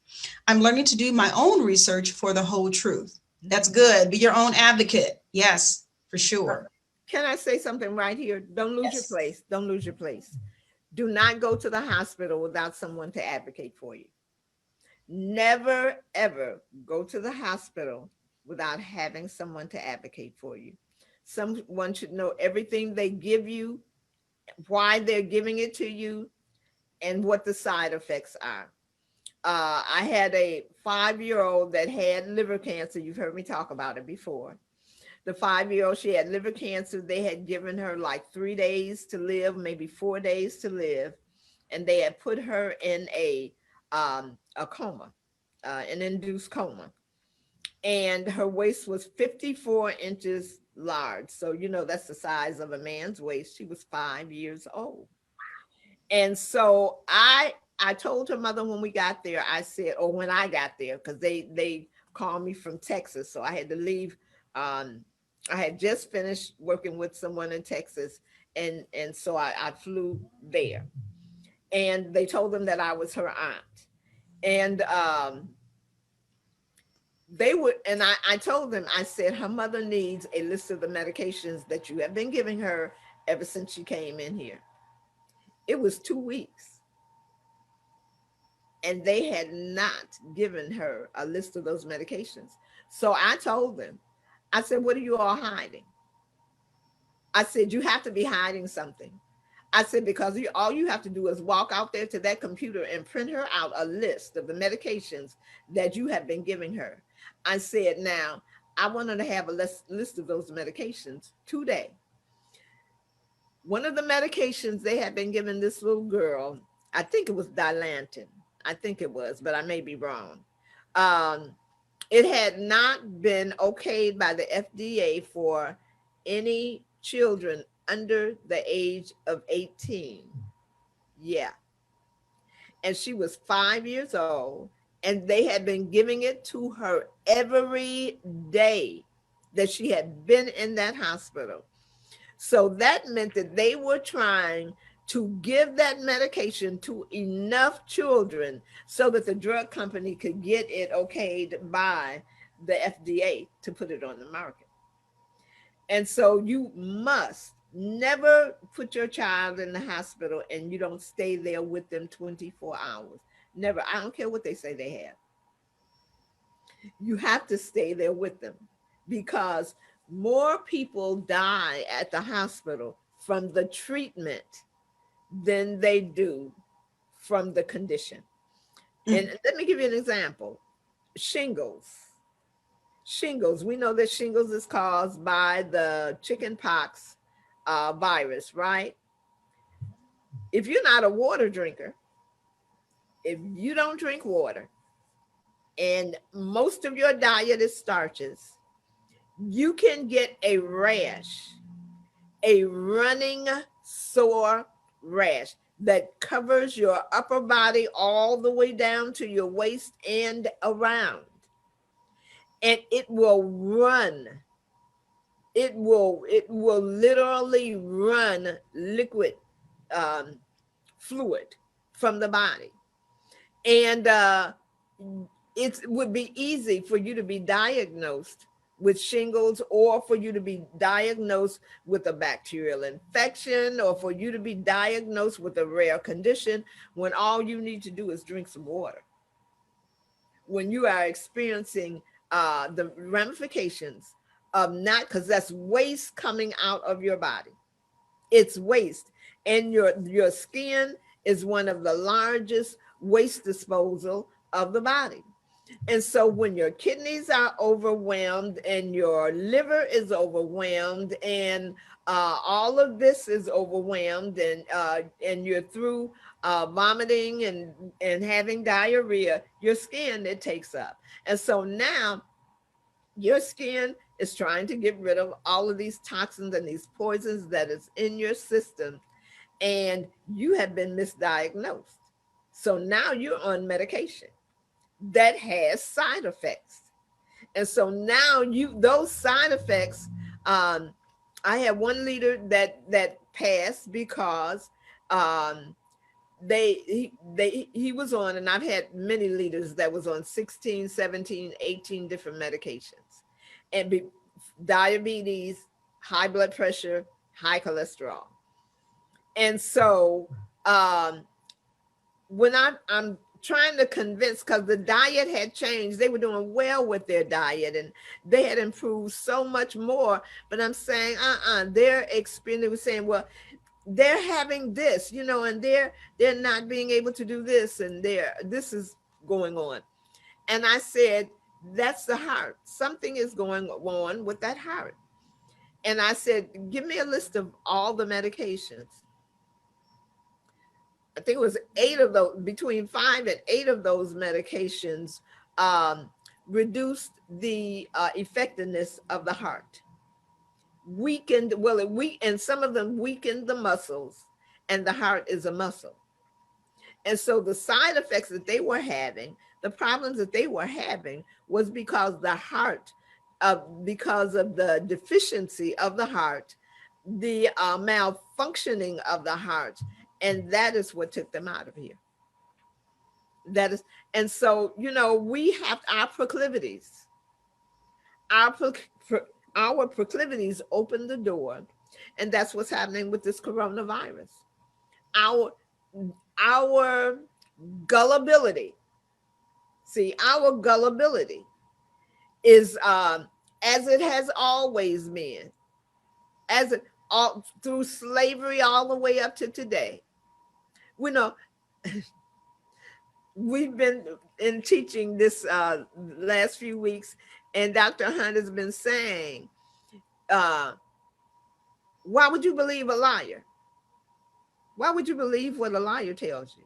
I'm learning to do my own research for the whole truth. That's good. Be your own advocate. Yes, for sure. Can I say something right here? Don't lose your place. Don't lose your place. Do not go to the hospital without someone to advocate for you. Never, ever go to the hospital without having someone to advocate for you. Someone should know everything they give you, why they're giving it to you, and what the side effects are. I had a 5-year-old that had liver cancer. You've heard me talk about it before. The 5-year-old, she had liver cancer. They had given her like 3 days to live, maybe 4 days to live. And they had put her in a coma, an induced coma. And her waist was 54 inches large. So, that's the size of a man's waist. She was 5 years old. And so I told her mother when we got there, I said, or when I got there, because they called me from Texas. So I had to leave. I had just finished working with someone in Texas, and so I flew there, and they told them that I was her aunt, and they would, and I told them, I said, her mother needs a list of the medications that you have been giving her ever since she came in here. It was 2 weeks, and they had not given her a list of those medications. So I told them, I said, what are you all hiding? I said, you have to be hiding something. I said, because all you have to do is walk out there to that computer and print her out a list of the medications that you have been giving her. I said, now, I want her to have a list of those medications today. One of the medications they had been giving this little girl, I think it was Dilantin. I think it was, but I may be wrong. It had not been okayed by the FDA for any children under the age of 18. Yeah. And she was 5 years old, and they had been giving it to her every day that she had been in that hospital. So that meant that they were trying to give that medication to enough children so that the drug company could get it okayed by the FDA to put it on the market. And so you must never put your child in the hospital and you don't stay there with them 24 hours. Never. I don't care what they say they have. You have to stay there with them, because more people die at the hospital from the treatment than they do from the condition. And let me give you an example. Shingles. We know that shingles is caused by the chickenpox virus, right? If you're not a water drinker, if you don't drink water, and most of your diet is starches, you can get a rash, a running sore rash that covers your upper body all the way down to your waist and around. And it will run. It will literally run liquid fluid from the body. And it would be easy for you to be diagnosed with shingles, or for you to be diagnosed with a bacterial infection, or for you to be diagnosed with a rare condition, when all you need to do is drink some water. When you are experiencing the ramifications of not, because that's waste coming out of your body. It's waste. And your skin is one of the largest waste disposal of the body. And so when your kidneys are overwhelmed and your liver is overwhelmed and all of this is overwhelmed, and you're through vomiting and having diarrhea, your skin, it takes up. And so now your skin is trying to get rid of all of these toxins and these poisons that is in your system, and you have been misdiagnosed. So now you're on medication that has side effects. And so now those side effects, I had one leader that passed because he was on, and I've had many leaders that was on 16, 17, 18 different medications, and diabetes, high blood pressure, high cholesterol. And so when I'm trying to convince, because the diet had changed, they were doing well with their diet and they had improved so much more, but I'm saying their experience, they were saying, well, they're having this, and they're not being able to do this, and this is going on. And I said, that's the heart. Something is going on with that heart. And I said, give me a list of all the medications. I think it was 8 of those, between 5 and 8 of those medications reduced the effectiveness of the heart. And some of them weakened the muscles, and the heart is a muscle. And so the side effects that they were having, the problems that they were having, was because the heart, because of the deficiency of the heart, the malfunctioning of the heart. And that is what took them out of here. And so, we have our proclivities. Our proclivities open the door. And that's what's happening with this coronavirus. Our gullibility. See, our gullibility is as it has always been, through slavery all the way up to today. We've been in teaching this last few weeks, and Dr. Hunt has been saying, why would you believe a liar? Why would you believe what a liar tells you?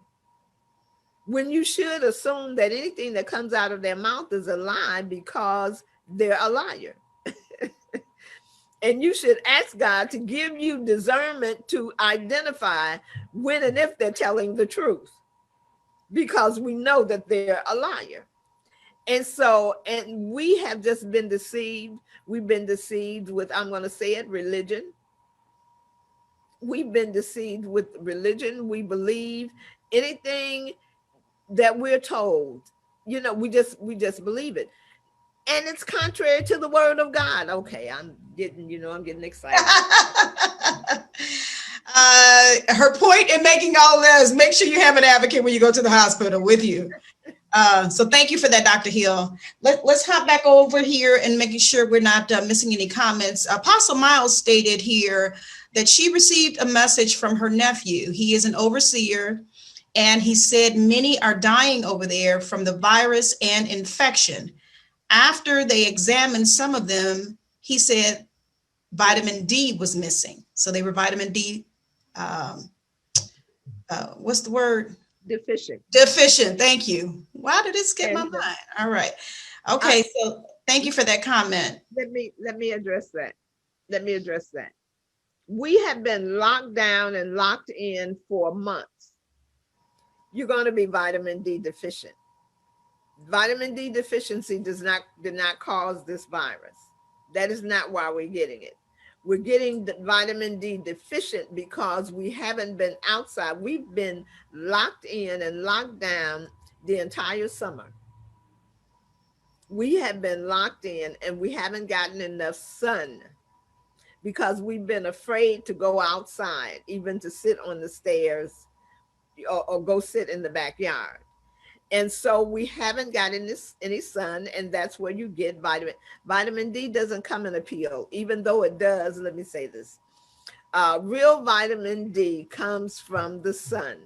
When you should assume that anything that comes out of their mouth is a lie because they're a liar. And you should ask God to give you discernment to identify when and if they're telling the truth, because we know that they're a liar. And so, and we have just been deceived. We've been deceived with, I'm going to say it, religion. We've been deceived with religion. We believe anything that we're told, we just believe it. And it's contrary to the word of God. Okay, I'm getting excited. Her point in making all this, make sure you have an advocate when you go to the hospital with you. So thank you for that, Dr. Hill. Let's hop back over here and making sure we're not missing any comments. Apostle Miles stated here that she received a message from her nephew. He is an overseer, and he said many are dying over there from the virus and infection. After they examined some of them, he said vitamin D was missing. So they were vitamin D, what's the word? Deficient. Thank you. Why did it skip my mind? All right. Okay. So thank you for that comment. Let me address that. We have been locked down and locked in for months. You're going to be vitamin D deficient. Vitamin D deficiency did not cause this virus. That is not why we're getting it. We're getting the vitamin D deficient because we haven't been outside. We've been locked in and locked down the entire summer. we have been locked in and we haven't gotten enough sun because we've been afraid to go outside, even to sit on the stairs or go sit in the backyard. And so we haven't gotten any sun, and that's where you get vitamin D doesn't come in a pill, even though it does. Let me say this. Real vitamin D comes from the sun.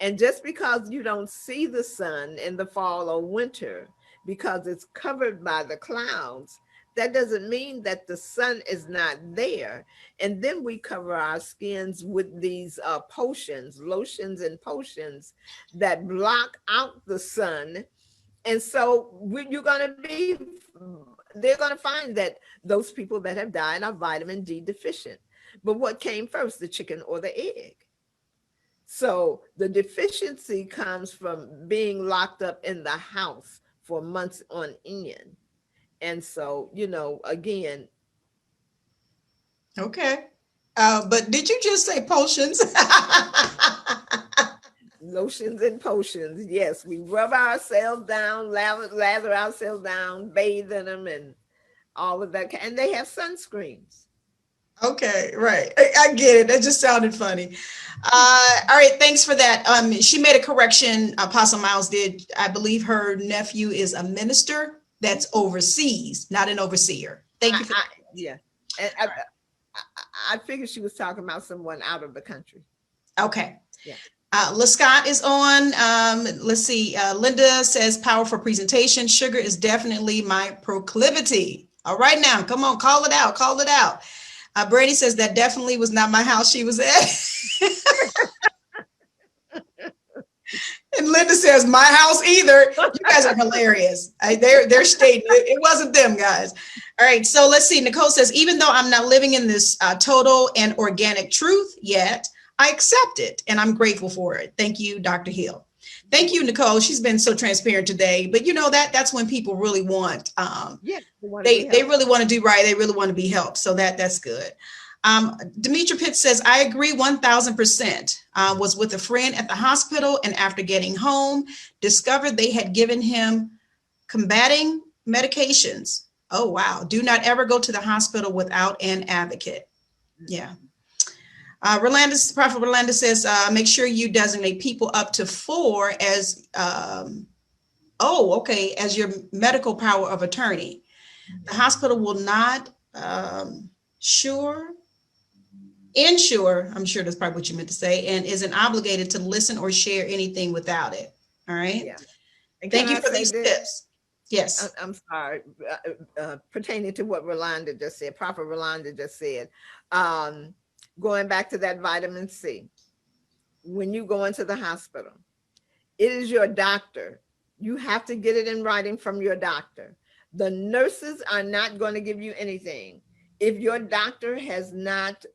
And just because you don't see the sun in the fall or winter because it's covered by the clouds, that doesn't mean that the sun is not there. And then we cover our skins with these potions, lotions and potions that block out the sun. And so they're going to find that those people that have died are vitamin D deficient. But what came first, the chicken or the egg? So the deficiency comes from being locked up in the house for months on end. And so, again. Okay. But did you just say potions? Lotions and potions. Yes, we rub ourselves down, lather ourselves down, bathe in them and all of that. And they have sunscreens. Okay, right. I get it. That just sounded funny. All right, thanks for that. She made a correction. Apostle Miles did. I believe her nephew is a minister that's overseas, not an overseer. Thank you. Yeah. And I figured she was talking about someone out of the country. Okay. Yeah. LaScott is on. Let's see. Linda says, powerful presentation. Sugar is definitely my proclivity. All right, now, come on, call it out. Call it out. Brady says that definitely was not my house she was at. And Linda says, my house either. You guys are hilarious. They're stating it wasn't them, guys. All right, so let's see. Nicole says, even though I'm not living in this total and organic truth yet, I accept it and I'm grateful for it. Thank you, Dr. Hill. Thank you, Nicole. She's been so transparent today. But that's when people really want, they really want to do right. They really want to be helped. So that's good. Demetra Pitts says, I agree 1000%. Was with a friend at the hospital and after getting home, discovered they had given him combating medications. Oh, wow. Do not ever go to the hospital without an advocate. Yeah. Prophet Rolanda says, make sure you designate people up to 4 as, as your medical power of attorney. The hospital will not ensure, I'm sure that's probably what you meant to say, and isn't obligated to listen or share anything without it. All right. Yeah. Thank you for these tips. Yes. I'm sorry. Pertaining to what Rolanda just said, Prophet Rolanda just said, going back to that vitamin C, when you go into the hospital, it is your doctor. You have to get it in writing from your doctor. The nurses are not going to give you anything if your doctor has not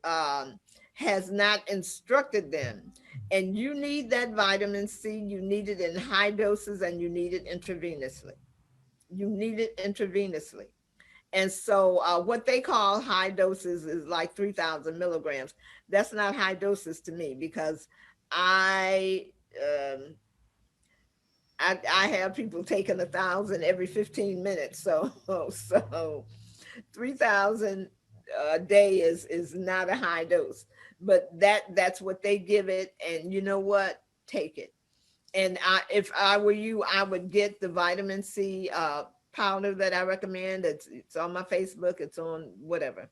instructed them. And you need that vitamin C. You need it in high doses, and you need it intravenously. You need it intravenously. And so what they call high doses is like 3,000 milligrams. That's not high doses to me, because I have people taking 1,000 every 15 minutes. So 3,000 a day is not a high dose, but that's what they give it. And you know what? Take it. And if I were you, I would get the vitamin C powder that I recommend. It's on my Facebook, it's on whatever,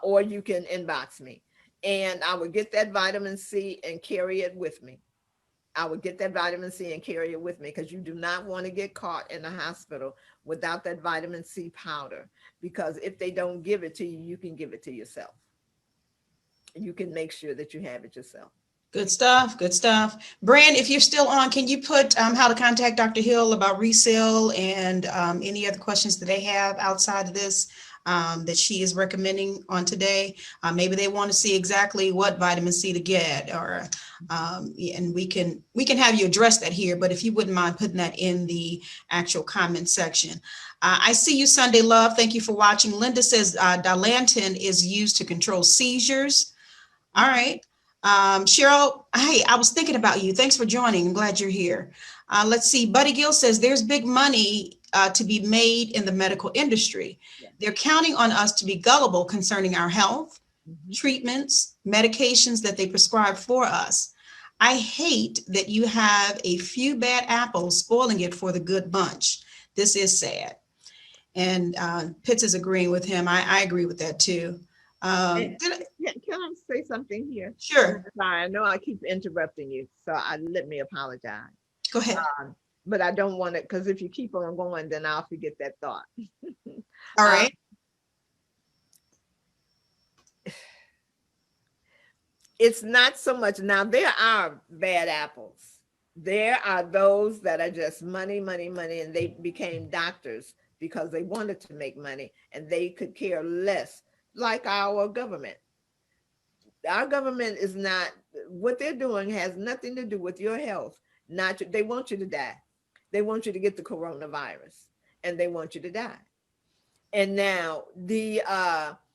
or you can inbox me, and I would get that vitamin C and carry it with me. I would get that vitamin C and carry it with me, because you do not want to get caught in the hospital without that vitamin C powder, because if they don't give it to you, you can give it to yourself. You can make sure that you have it yourself. Good stuff. Good stuff. Brand, if you're still on, can you put how to contact Dr. Hill about resale and any other questions that they have outside of this that she is recommending on today? Maybe they want to see exactly what vitamin C to get, or and we can have you address that here. But if you wouldn't mind putting that in the actual comment section. I see you, Sunday Love. Thank you for watching. Linda says Dilantin is used to control seizures. All right. Cheryl, hey, I was thinking about you. Thanks for joining. I'm glad you're here. Let's see. Buddy Gill says there's big money to be made in the medical industry. Yeah. They're counting on us to be gullible concerning our health, Mhm. treatments, medications that they prescribe for us. I hate that you have a few bad apples spoiling it for the good bunch. This is sad. And Pitts is agreeing with him. I agree with that too. And can I say something here? Sure, Sorry, I know I keep interrupting you, so let me apologize. go ahead. But I don't want it, because if you keep on going, then I'll forget that thought. All right. It's not so much now. There are bad apples. There are those that are just money, money, money, and they became doctors because they wanted to make money and they could care less, like our government. Our government is not, what they're doing has nothing to do with your health. Not they want you to die. They want you to get the coronavirus and they want you to die. And now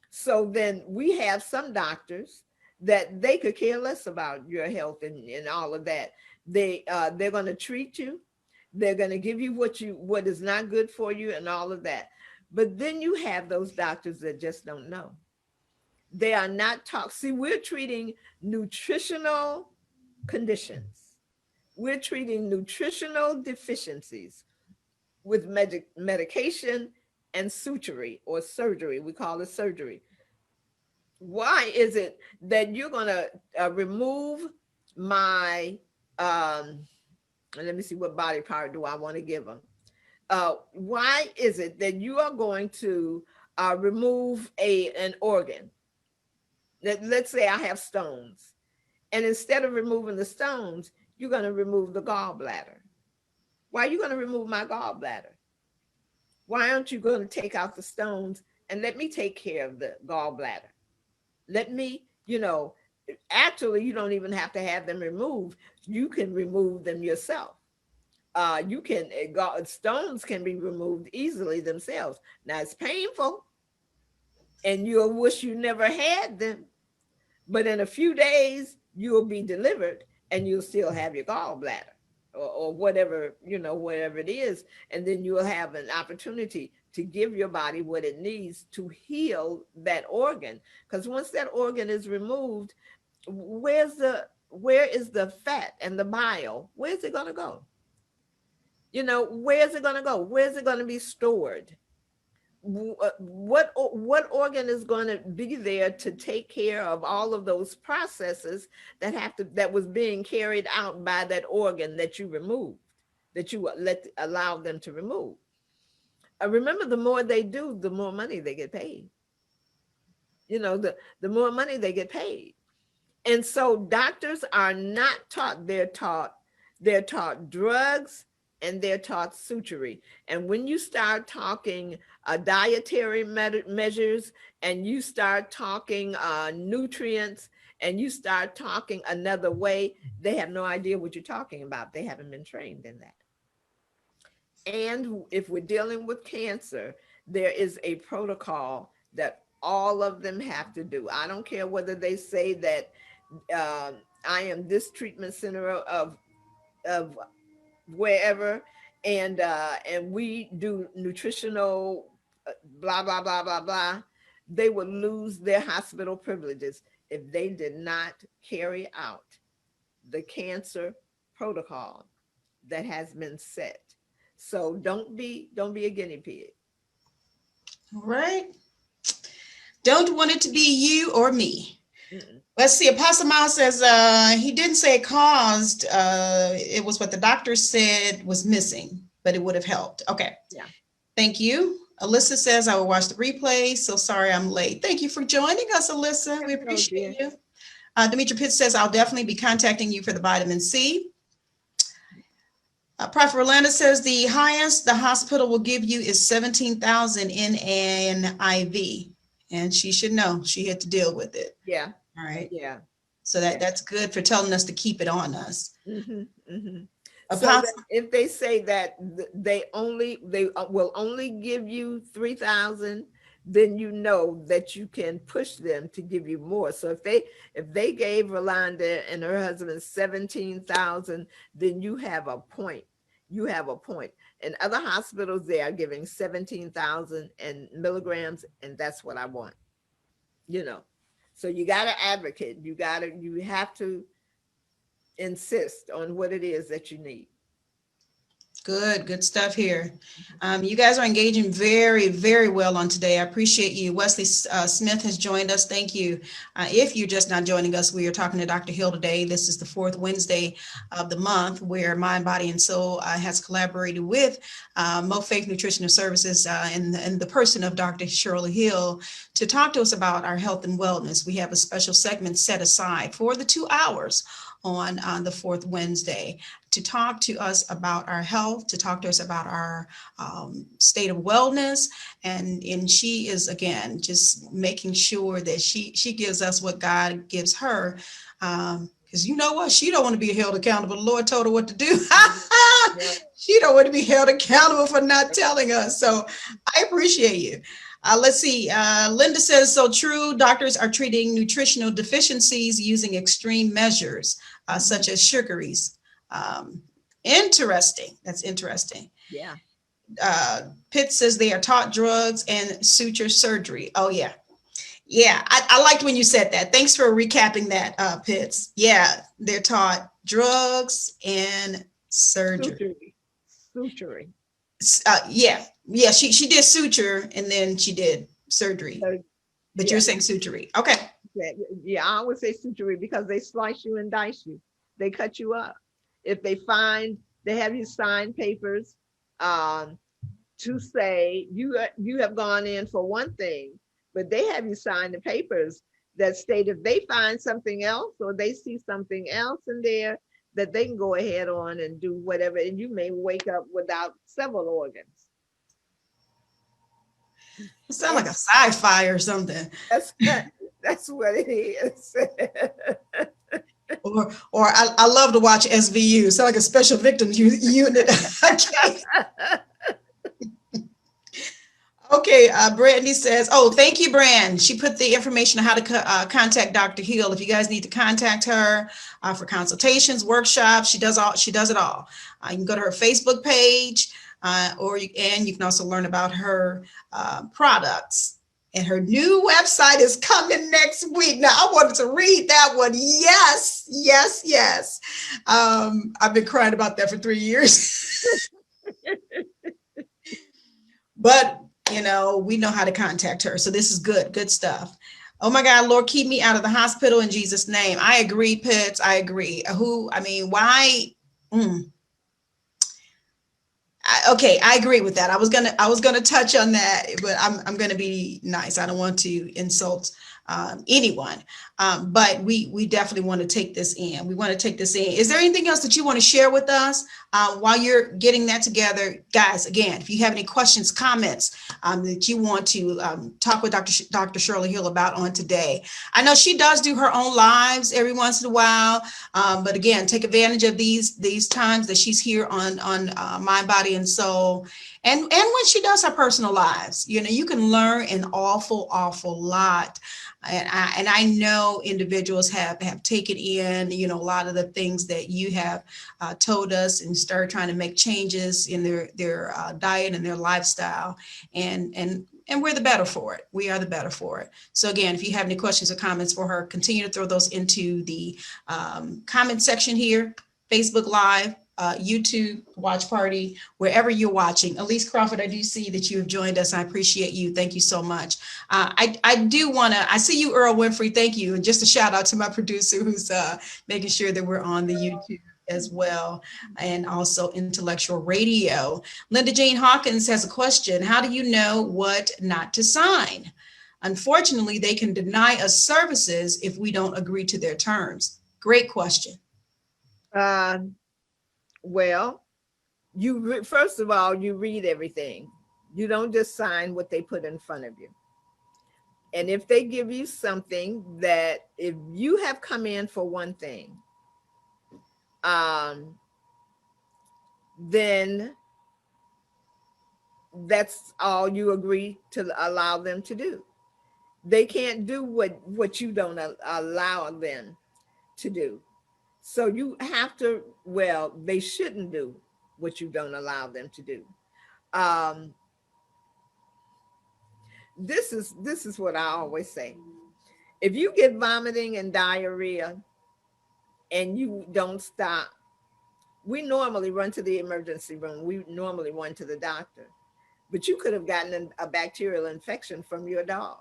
so then we have some doctors that they could care less about your health and all of that. They're going to treat you. They're going to give you what is not good for you and all of that. But then you have those doctors that just don't know. They are not taught. See, we're treating nutritional conditions. We're treating nutritional deficiencies with medication and suturing or surgery. We call it surgery. Why is it that you're going to remove my, let me see, what body part do I want to give them? Why is it that you are going to remove an organ? Let's say I have stones. And instead of removing the stones, you're going to remove the gallbladder. Why are you going to remove my gallbladder? Why aren't you going to take out the stones and let me take care of the gallbladder? Let me, actually, you don't even have to have them removed. You can remove them yourself. Stones can be removed easily themselves. Now it's painful and you'll wish you never had them, but in a few days you'll be delivered and you'll still have your gallbladder or whatever, whatever it is. And then you'll have an opportunity to give your body what it needs to heal that organ. Because once that organ is removed, where is the fat and the bile? Where's it going to go? Where's it going to go? Where's it going to be stored? What organ is going to be there to take care of all of those processes that was being carried out by that organ that you removed, that you allow them to remove? Remember, the more they do, the more money they get paid. The more money they get paid. And so doctors are not taught. They're taught drugs and they're taught suturing. And when you start talking dietary measures and you start talking nutrients and you start talking another way, they have no idea what you're talking about. They haven't been trained in that. And if we're dealing with cancer, there is a protocol that all of them have to do. I don't care whether they say that I am this treatment center of wherever, and we do nutritional blah blah blah blah blah. They would lose their hospital privileges if they did not carry out the cancer protocol that has been set. So don't be a guinea pig. All right. Don't want it to be you or me. Mm-mm. Let's see. Apostle Miles says he didn't say it caused. It was what the doctor said was missing, but it would have helped. Okay. Yeah. Thank you. Alyssa says I will watch the replay. So sorry I'm late. Thank you for joining us, Alyssa. We appreciate you. Demetri Pitts says I'll definitely be contacting you for the vitamin C. Prophet Rolanda says the highest the hospital will give you is $17,000 in an IV, and she should know. She had to deal with it. Yeah. All right. Yeah. So that's good for telling us to keep it on us. Mm-hmm, mm-hmm. Apostle, So if they say that they will only give you 3,000, then you know that you can push them to give you more. So if they gave Rolanda and her husband 17,000, then you have a point. you have a point. In other hospitals, they are giving 17,000 and milligrams, and that's what I want, you know. So you got to advocate. You have to insist on what it is that you need. Good stuff here. You guys are engaging very, very well on today. I appreciate you. Wesley Smith has joined us. Thank you. If you're just not joining us, we are talking to Dr. Hill today. This is the fourth Wednesday of the month where Mind, Body, and Soul has collaborated with Mo Faith Nutritional Services and the person of Dr. Shirley Hill to talk to us about our health and wellness. We have a special segment set aside for the 2 hours on the fourth Wednesday to talk to us about our health, to talk to us about our state of wellness. And she is, again, just making sure that she gives us what God gives her. Because you know what? She don't want to be held accountable. The Lord told her what to do. She don't want to be held accountable for not telling us. So I appreciate you. Let's see. Linda says, so true. Doctors are treating nutritional deficiencies using extreme measures, such as sugaries. Interesting. That's interesting. Yeah. Pitt says they are taught drugs and suture surgery. Oh, yeah. Yeah. I liked when you said that. Thanks for recapping that, Pitts. Yeah. They're taught drugs and surgery. Suturing. Yeah, she did suture and then she did surgery. But you're saying suturing. Okay. Yeah, I would say suturing because they slice you and dice you. They cut you up. If they have you sign papers to say you have gone in for one thing, but they have you sign the papers that state if they find something else or they see something else in there, that they can go ahead on and do whatever, and you may wake up without several organs. It sounds like a sci-fi or something. That's what it is. Or I love to watch SVU. Sound like a special victims unit. Okay, Brittany says, oh, thank you, Brand. She put the information on how to contact Dr. Hill. If you guys need to contact her for consultations, workshops, she does it all. You can go to her Facebook page, and you can also learn about her products. And her new website is coming next week. Now, I wanted to read that one. Yes. I've been crying about that for 3 years. But we know how to contact her. So this is good stuff. Oh my God, Lord, keep me out of the hospital in Jesus' name. I agree, Pitts. I agree. Why? Okay, I agree with that. I was gonna touch on that, but I'm gonna be nice. I don't want to insult anyone, but we definitely want to take this in. We want to take this in. Is there anything else that you want to share with us while you're getting that together, guys? Again, if you have any questions, comments that you want to talk with Dr. Shirley Hill about on today. I know she does do her own lives every once in a while, but again, take advantage of these times that she's here on Mind, Body, and Soul. And when she does her personal lives, you can learn an awful lot. And I know individuals have taken in, a lot of the things that you have told us and started trying to make changes in their diet and their lifestyle. And we're the better for it. We are the better for it. So again, if you have any questions or comments for her, continue to throw those into the comment section here, Facebook Live, YouTube watch party, wherever you're watching. Elise Crawford, I do see that you have joined us. I appreciate you. Thank you so much. I see you, Earl Winfrey. Thank you. And just a shout out to my producer who's making sure that we're on the YouTube as well, and also Intellectual Radio. Linda Jane Hawkins has a question. How do you know what not to sign? Unfortunately, they can deny us services if we don't agree to their terms. Great question. Well, first of all, you read everything. You don't just sign what they put in front of you. And if they give you something that, if you have come in for one thing, then that's all you agree to allow them to do. They can't do what you don't allow them to do. So you have to, they shouldn't do what you don't allow them to do. This is what I always say. If you get vomiting and diarrhea and you don't stop, we normally run to the emergency room. We normally run to the doctor. But you could have gotten a bacterial infection from your dog.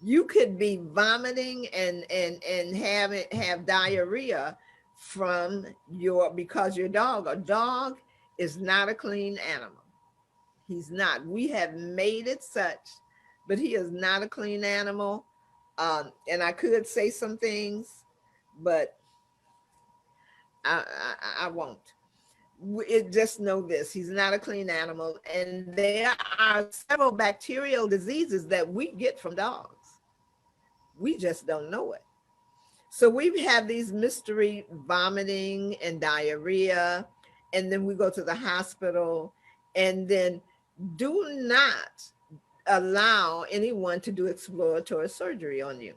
You could be vomiting and have diarrhea from because a dog is not a clean animal. He's not. We have made it such, but he is not a clean animal. And I could say some things, but I won't. Just know this: he's not a clean animal, and there are several bacterial diseases that we get from dogs. We just don't know it. So we have these mystery vomiting and diarrhea, and then we go to the hospital, and then do not allow anyone to do exploratory surgery on you.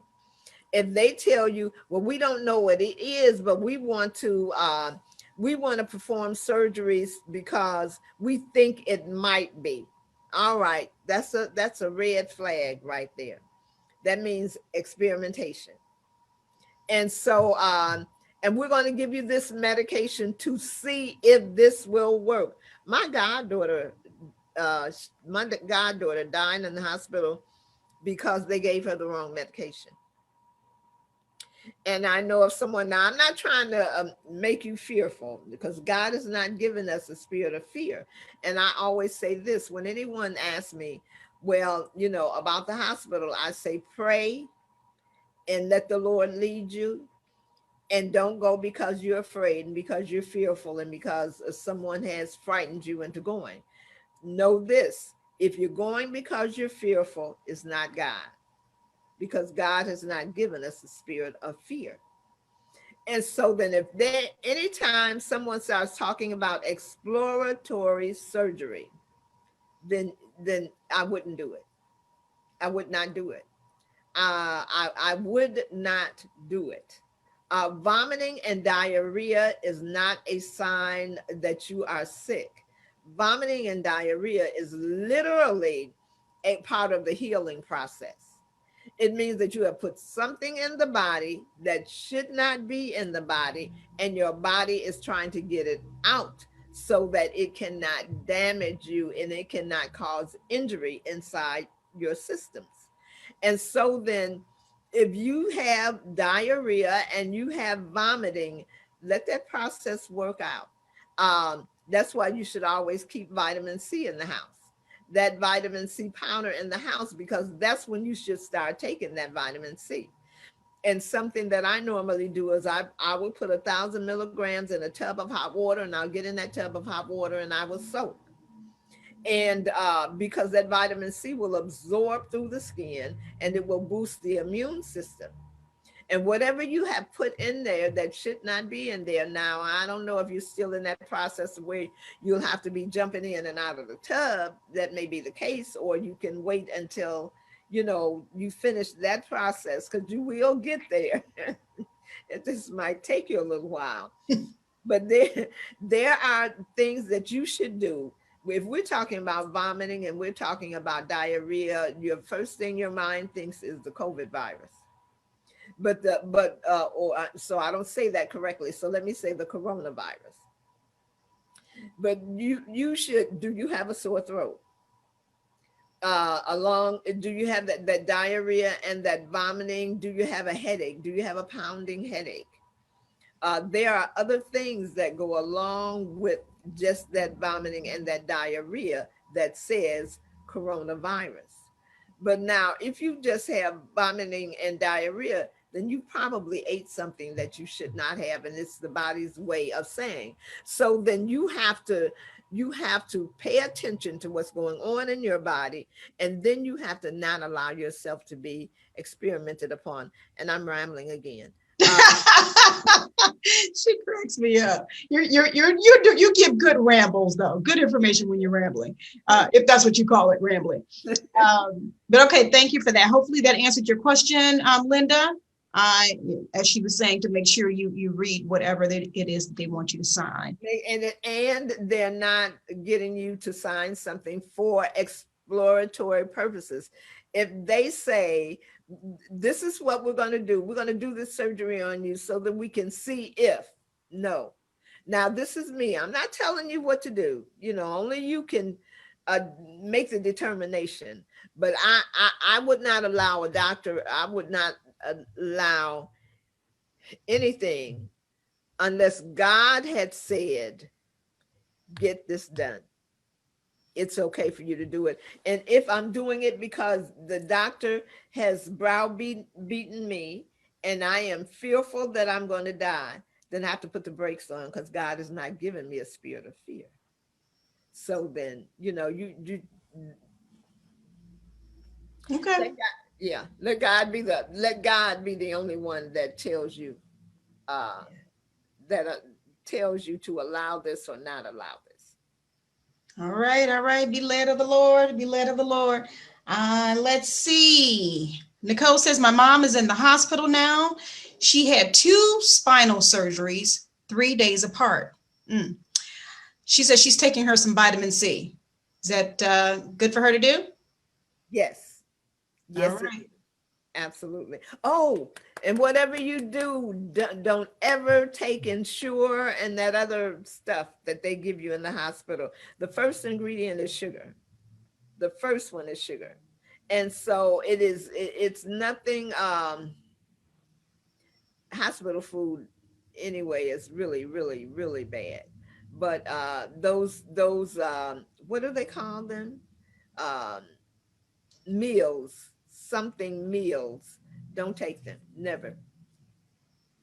If they tell you, well, we don't know what it is, but we want to perform surgeries because we think it might be. All right, that's a red flag right there. That means experimentation. And so, and we're going to give you this medication to see if this will work. My goddaughter died in the hospital because they gave her the wrong medication. And I know of someone, now I'm not trying to make you fearful, because God has not given us a spirit of fear. And I always say this, when anyone asks me, well, about the hospital, I say, pray and let the Lord lead you. And don't go because you're afraid and because you're fearful and because someone has frightened you into going. Know this: if you're going because you're fearful, it's not God, because God has not given us a spirit of fear. And so then anytime someone starts talking about exploratory surgery, then I wouldn't do it. I would not do it. I would not do it. Vomiting and diarrhea is not a sign that you are sick. Vomiting and diarrhea is literally a part of the healing process. It means that you have put something in the body that should not be in the body, and your body is trying to get it out so that it cannot damage you and it cannot cause injury inside your systems. And so then, if you have diarrhea and you have vomiting, let that process work out. That's why you should always keep vitamin C in the house, that vitamin C powder in the house, because that's when you should start taking that vitamin C. And something that I normally do is I will put 1,000 milligrams in a tub of hot water, and I'll get in that tub of hot water and I will soak. And because that vitamin C will absorb through the skin and it will boost the immune system. And whatever you have put in there that should not be in there. Now, I don't know if you're still in that process where you'll have to be jumping in and out of the tub. That may be the case, or you can wait until, you finish that process, because you will get there. This might take you a little while. But there are things that you should do. If we're talking about vomiting and we're talking about diarrhea, your first thing your mind thinks is the COVID virus. So I don't say that correctly. So let me say the coronavirus. But you should, do you have a sore throat? Do you have that diarrhea and that vomiting? Do you have a headache? Do you have a pounding headache? There are other things that go along with just that vomiting and that diarrhea that says coronavirus. But now, if you just have vomiting and diarrhea, then you probably ate something that you should not have, and it's the body's way of saying. So then you have to pay attention to what's going on in your body, and then you have to not allow yourself to be experimented upon. And I'm rambling again. She cracks me up. You give good rambles, though. Good information when you're rambling, if that's what you call it, rambling. But okay, thank you for that. Hopefully that answered your question, Linda. as she was saying, to make sure you read whatever it is that they want you to sign. And they're not getting you to sign something for exploratory purposes. If they say, this is what we're going to do, we're going to do this surgery on you so that we can see if, no. Now, this is me. I'm not telling you what to do. You know, only you can make the determination. But I would not allow a doctor, I would not allow anything unless God had said, get this done. It's okay for you to do it. And if I'm doing it because the doctor has browbeaten me and I am fearful that I'm going to die, then I have to put the brakes on, because God has not given me a spirit of fear. So then, you know, you Okay. let God be the only one that tells you tells you to allow this or not allow this. All right. Be led of the Lord. Be led of the Lord. Let's see. Nicole says, my mom is in the hospital now. She had 2 spinal surgeries 3 days apart. She says she's taking her some vitamin C. Is that good for her to do? Yes. Yes. All right. Absolutely. Oh, and whatever you do, don't ever take Ensure and that other stuff that they give you in the hospital. The first ingredient is sugar. The first one is sugar. And so it's nothing, hospital food anyway is really, really, really bad. But those what do they call them? Meals, don't take them. Never.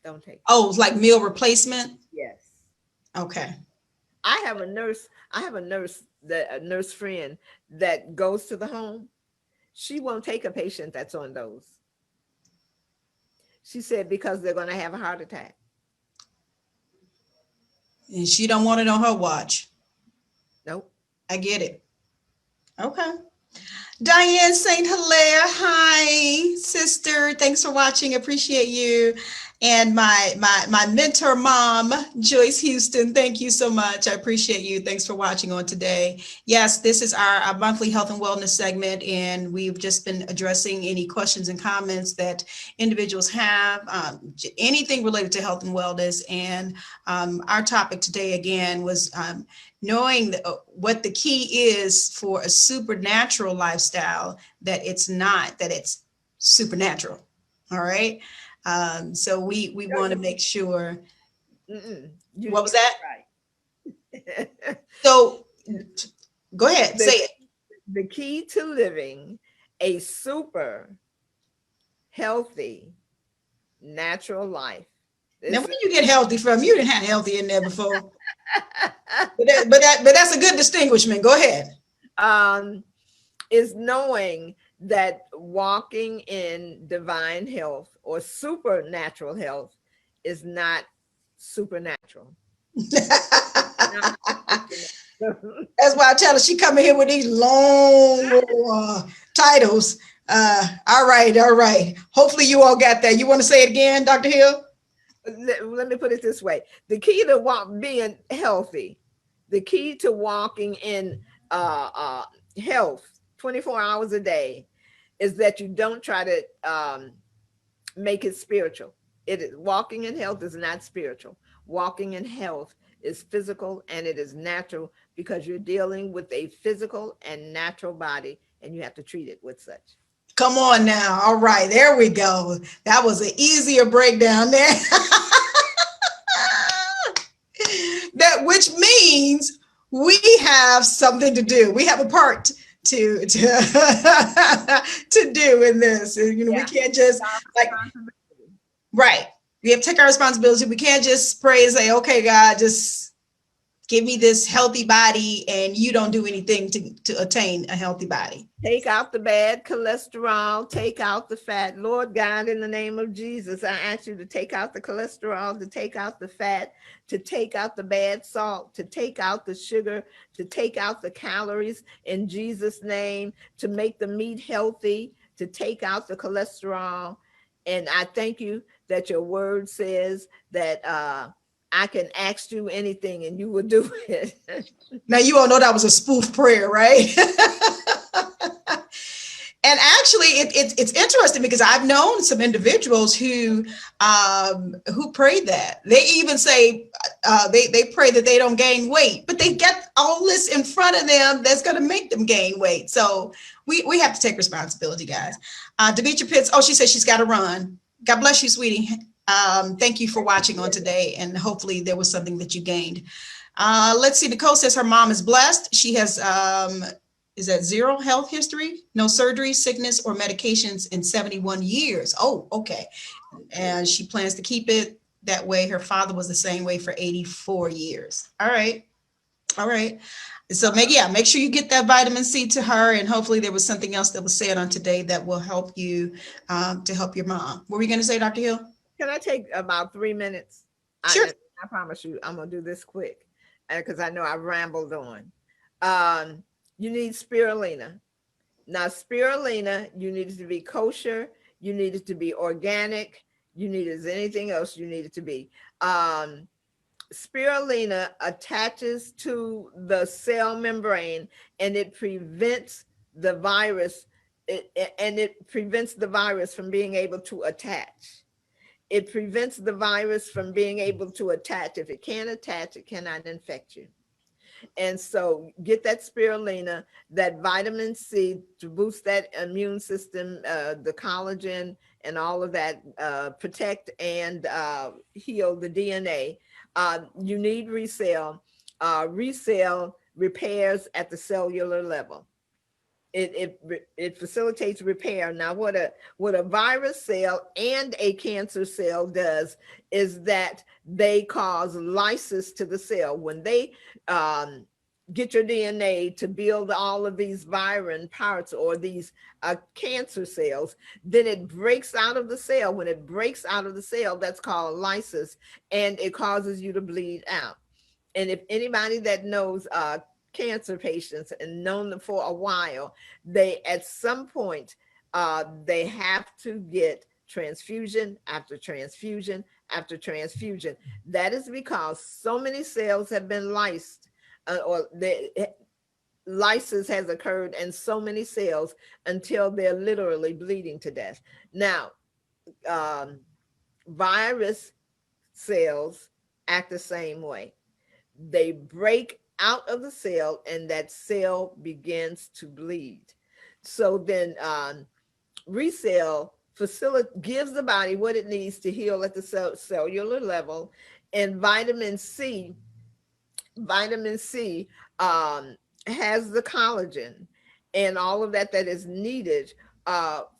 Don't take them. Oh, like meal replacement? Yes. Okay. I have a nurse friend that goes to the home. She won't take a patient that's on those. She said because they're going to have a heart attack. And she don't want it on her watch. Nope. I get it. Okay. Diane St. Hilaire, hi, sister. Thanks for watching. Appreciate you. And my mentor mom, Joyce Houston, thank you so much. I appreciate you. Thanks for watching on today. Yes, this is our monthly health and wellness segment, and we've just been addressing any questions and comments that individuals have, anything related to health and wellness. And our topic today, again, was knowing what the key is for a supernatural lifestyle, that it's not, that it's supernatural. All right. So we want to make sure. What was that? Right. So go ahead, say it. The key to living a super healthy, natural life. Now, where you get healthy from? You didn't have healthy in there before. but that's a good distinguishment. Go ahead. Is knowing that walking in divine health or supernatural health is not supernatural. That's why I tell her she coming here with these long titles. All right. Hopefully you all got that. You want to say it again, Dr. Hill? Let me put it this way. The key to being healthy, the key to walking in health 24 hours a day, is that you don't try to make it spiritual. It is walking in health is not spiritual. Walking in health is physical and it is natural, because you're dealing with a physical and natural body and you have to treat it with such. Come on now. All right, there we go. That was an easier breakdown there. Which means we have something to do. We have a part to do in this. You know, we can't just right. We have to take our responsibility. We can't just pray and say, okay, God, just give me this healthy body, and you don't do anything to attain a healthy body. Take out the bad cholesterol, take out the fat. Lord God, in the name of Jesus, I ask you to take out the cholesterol, to take out the fat, to take out the bad salt, to take out the sugar, to take out the calories in Jesus' name, to make the meat healthy, to take out the cholesterol. And I thank you that your word says that I can ask you anything and you will do it. Now you all know that was a spoof prayer, right? And actually, it's interesting because I've known some individuals who prayed that. They even say they pray that they don't gain weight, but they get all this in front of them that's going to make them gain weight. So we have to take responsibility, guys. Demetra Pitts, she says she's got to run. God bless you, sweetie. Thank you for watching on today, and hopefully there was something that you gained. Let's see. Nicole says her mom is blessed. She has is that zero health history, no surgery, sickness, or medications in 71 years. Oh, okay. And she plans to keep it that way. Her father was the same way for 84 years. All right. All right. So make sure you get that vitamin C to her, and hopefully there was something else that was said on today that will help you to help your mom. What were you going to say, Dr. Hill? Can I take about 3 minutes? Sure. I promise you, I'm going to do this quick because I know I rambled on. You need spirulina. Now, spirulina, you need it to be kosher. You need it to be organic. You need it as anything else you need it to be. Spirulina attaches to the cell membrane and it prevents the virus. It prevents the virus from being able to attach. It prevents the virus from being able to attach. If it can't attach, it cannot infect you. And so get that spirulina, that vitamin C to boost that immune system, the collagen and all of that, protect and heal the DNA. You need ReCell. ReCell repairs at the cellular level. It facilitates repair. Now, what a virus cell and a cancer cell does is that they cause lysis to the cell. When they get your DNA to build all of these virin parts or these cancer cells, then it breaks out of the cell. When it breaks out of the cell, that's called lysis, and it causes you to bleed out. And if anybody that knows cancer patients and known them for a while, they at some point they have to get transfusion after transfusion after transfusion. That is because so many cells have been lysed, or the lysis has occurred in so many cells until they're literally bleeding to death. Now, virus cells act the same way. They break out of the cell and that cell begins to bleed. So then ReCell gives the body what it needs to heal at the cellular level. And vitamin C has the collagen and all of that is needed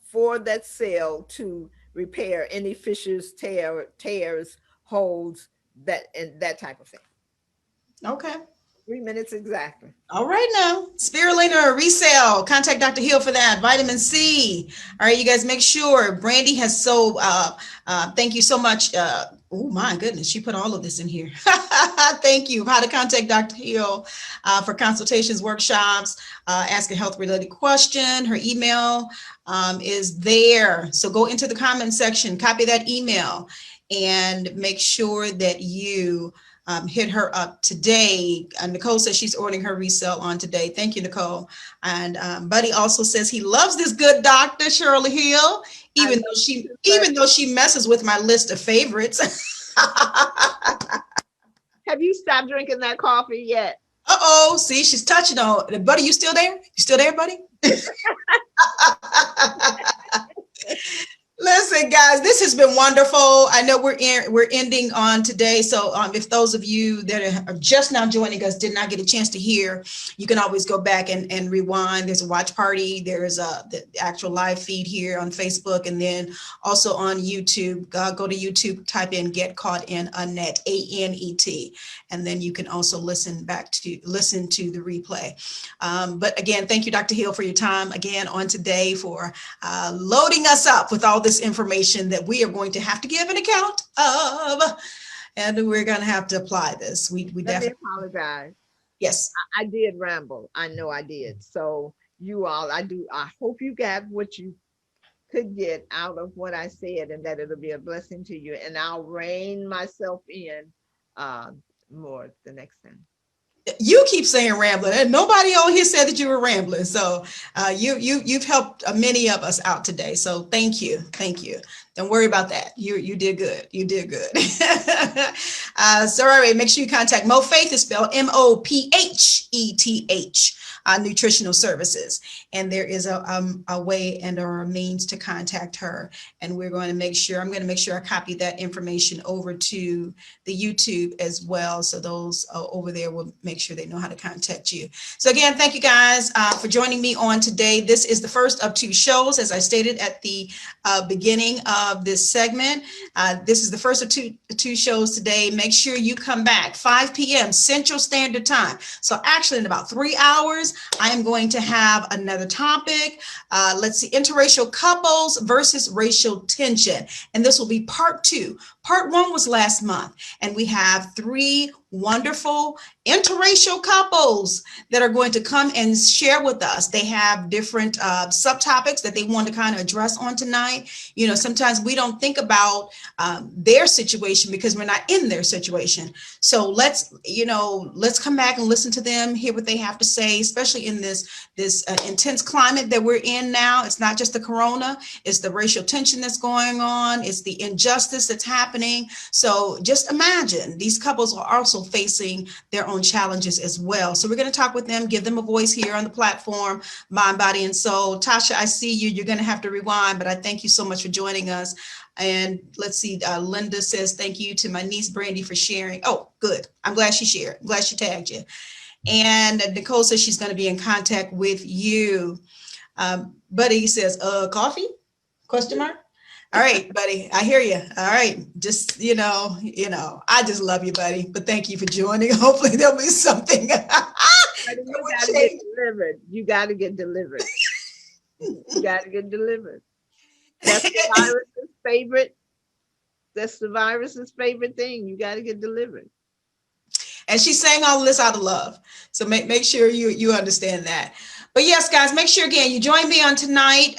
for that cell to repair any fissures, tears, holes, and that type of thing. Okay. 3 minutes exactly. All right now. Spirulina or ReCell. Contact Dr. Hill for that. Vitamin C. All right, you guys make sure. Brandy has thank you so much. Oh my goodness, she put all of this in here. Thank you. How to contact Dr. Hill for consultations, workshops, ask a health related question. Her email is there. So go into the comment section, copy that email, and make sure that you hit her up today. Nicole says she's ordering her ReCell on today. Thank you, Nicole. And Buddy also says he loves this good doctor, Shirley Hill, even though she messes with my list of favorites. Have you stopped drinking that coffee yet? Uh-oh, see, she's touching on. Buddy, you still there? You still there, buddy? Listen, guys, this has been wonderful. I know we're ending on today. So if those of you that are just now joining us did not get a chance to hear, you can always go back and rewind. There's a watch party. There's the actual live feed here on Facebook, and then also on YouTube. Go to YouTube, type in Get Caught in a Net, ANET, and then you can also listen to the replay. But again, thank you, Dr. Hill, for your time again on today, for loading us up with all this information that we are going to have to give an account of, and we're going to have to apply this. We definitely apologize. Yes, I did ramble. I know I did. So you all, I hope you got what you could get out of what I said, and that it'll be a blessing to you. And I'll rein myself in more the next time. You keep saying rambling, and nobody on here said that you were rambling. So you've helped many of us out today. So thank you. Don't worry about that. You did good. You did good. So all right, make sure you contact Mo Faith, is spelled Mopheth, Nutritional Services, and there is a way and or a means to contact her. And I'm going to make sure I copy that information over to the YouTube as well, so those over there will make sure they know how to contact you. So again, thank you guys for joining me on today. This is the first of 2 shows, as I stated at the beginning of this segment. This is the first of two shows today. Make sure you come back 5 p.m. Central Standard Time. So actually in about 3 hours, I am going to have another topic. Let's see, interracial couples versus racial tension. And this will be part 2. Part 1 was last month, and we have 3 wonderful interracial couples that are going to come and share with us. They have different subtopics that they want to kind of address on tonight. You know, sometimes we don't think about their situation because we're not in their situation. So let's come back and listen to them, hear what they have to say, especially in this intense climate that we're in now. It's not just the corona, it's the racial tension that's going on, it's the injustice that's happening. So just imagine these couples are also facing their own challenges as well. So we're going to talk with them, give them a voice here on the platform, Mind, Body, and Soul. Tasha, I see you. You're going to have to rewind, but I thank you so much for joining us. And let's see, Linda says, thank you to my niece, Brandy, for sharing. Oh, good. I'm glad she shared. I'm glad she tagged you. And Nicole says she's going to be in contact with you. Buddy says, coffee? Question mark? All right, buddy, I hear you. All right, just, I just love you, buddy. But thank you for joining. Hopefully there'll be something. You got to get delivered. You got to get delivered. You got to get delivered. That's the virus's favorite. That's the virus's favorite thing. You got to get delivered. And she's saying all of this out of love. So make sure you understand that. But yes, guys, make sure, again, you join me on tonight.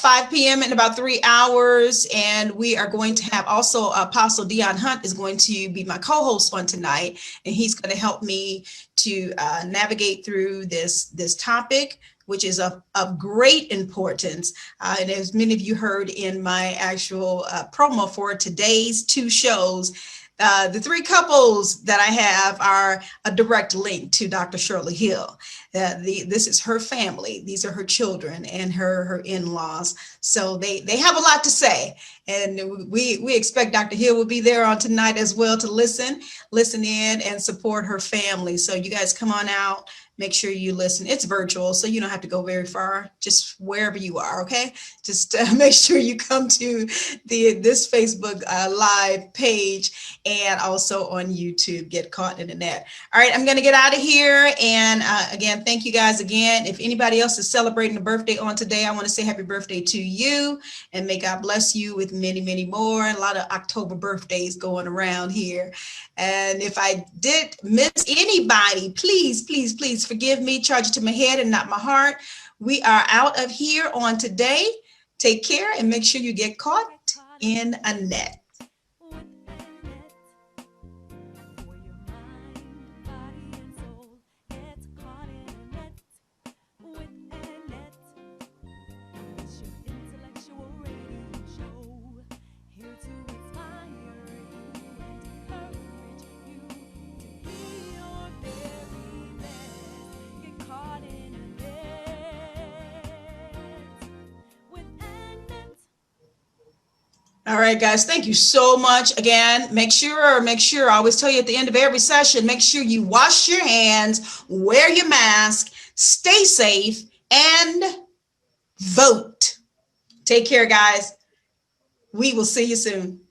5 p.m. in about 3 hours, and we are going to have also Apostle Dion Hunt is going to be my co-host on tonight, and he's going to help me to navigate through this topic, which is of great importance. And as many of you heard in my actual promo for today's 2 shows, the 3 couples that I have are a direct link to Dr. Shirley Hill. This is her family. These are her children and her in-laws. So they have a lot to say. And we expect Dr. Hill will be there on tonight as well to listen in and support her family. So you guys come on out. Make sure you listen. It's virtual, so you don't have to go very far, just wherever you are, okay? Just make sure you come to this Facebook live page and also on YouTube, Get Caught in the Net. All right, I'm going to get out of here. And again, thank you guys again. If anybody else is celebrating a birthday on today, I want to say happy birthday to you. And may God bless you with many, many more. A lot of October birthdays going around here. And if I did miss anybody, please, please, please forgive me. Charge it to my head and not my heart. We are out of here on today. Take care and make sure you get caught in a net. All right, guys, thank you so much. Again, make sure, I always tell you at the end of every session, make sure you wash your hands, wear your mask, stay safe, and vote. Take care, guys. We will see you soon.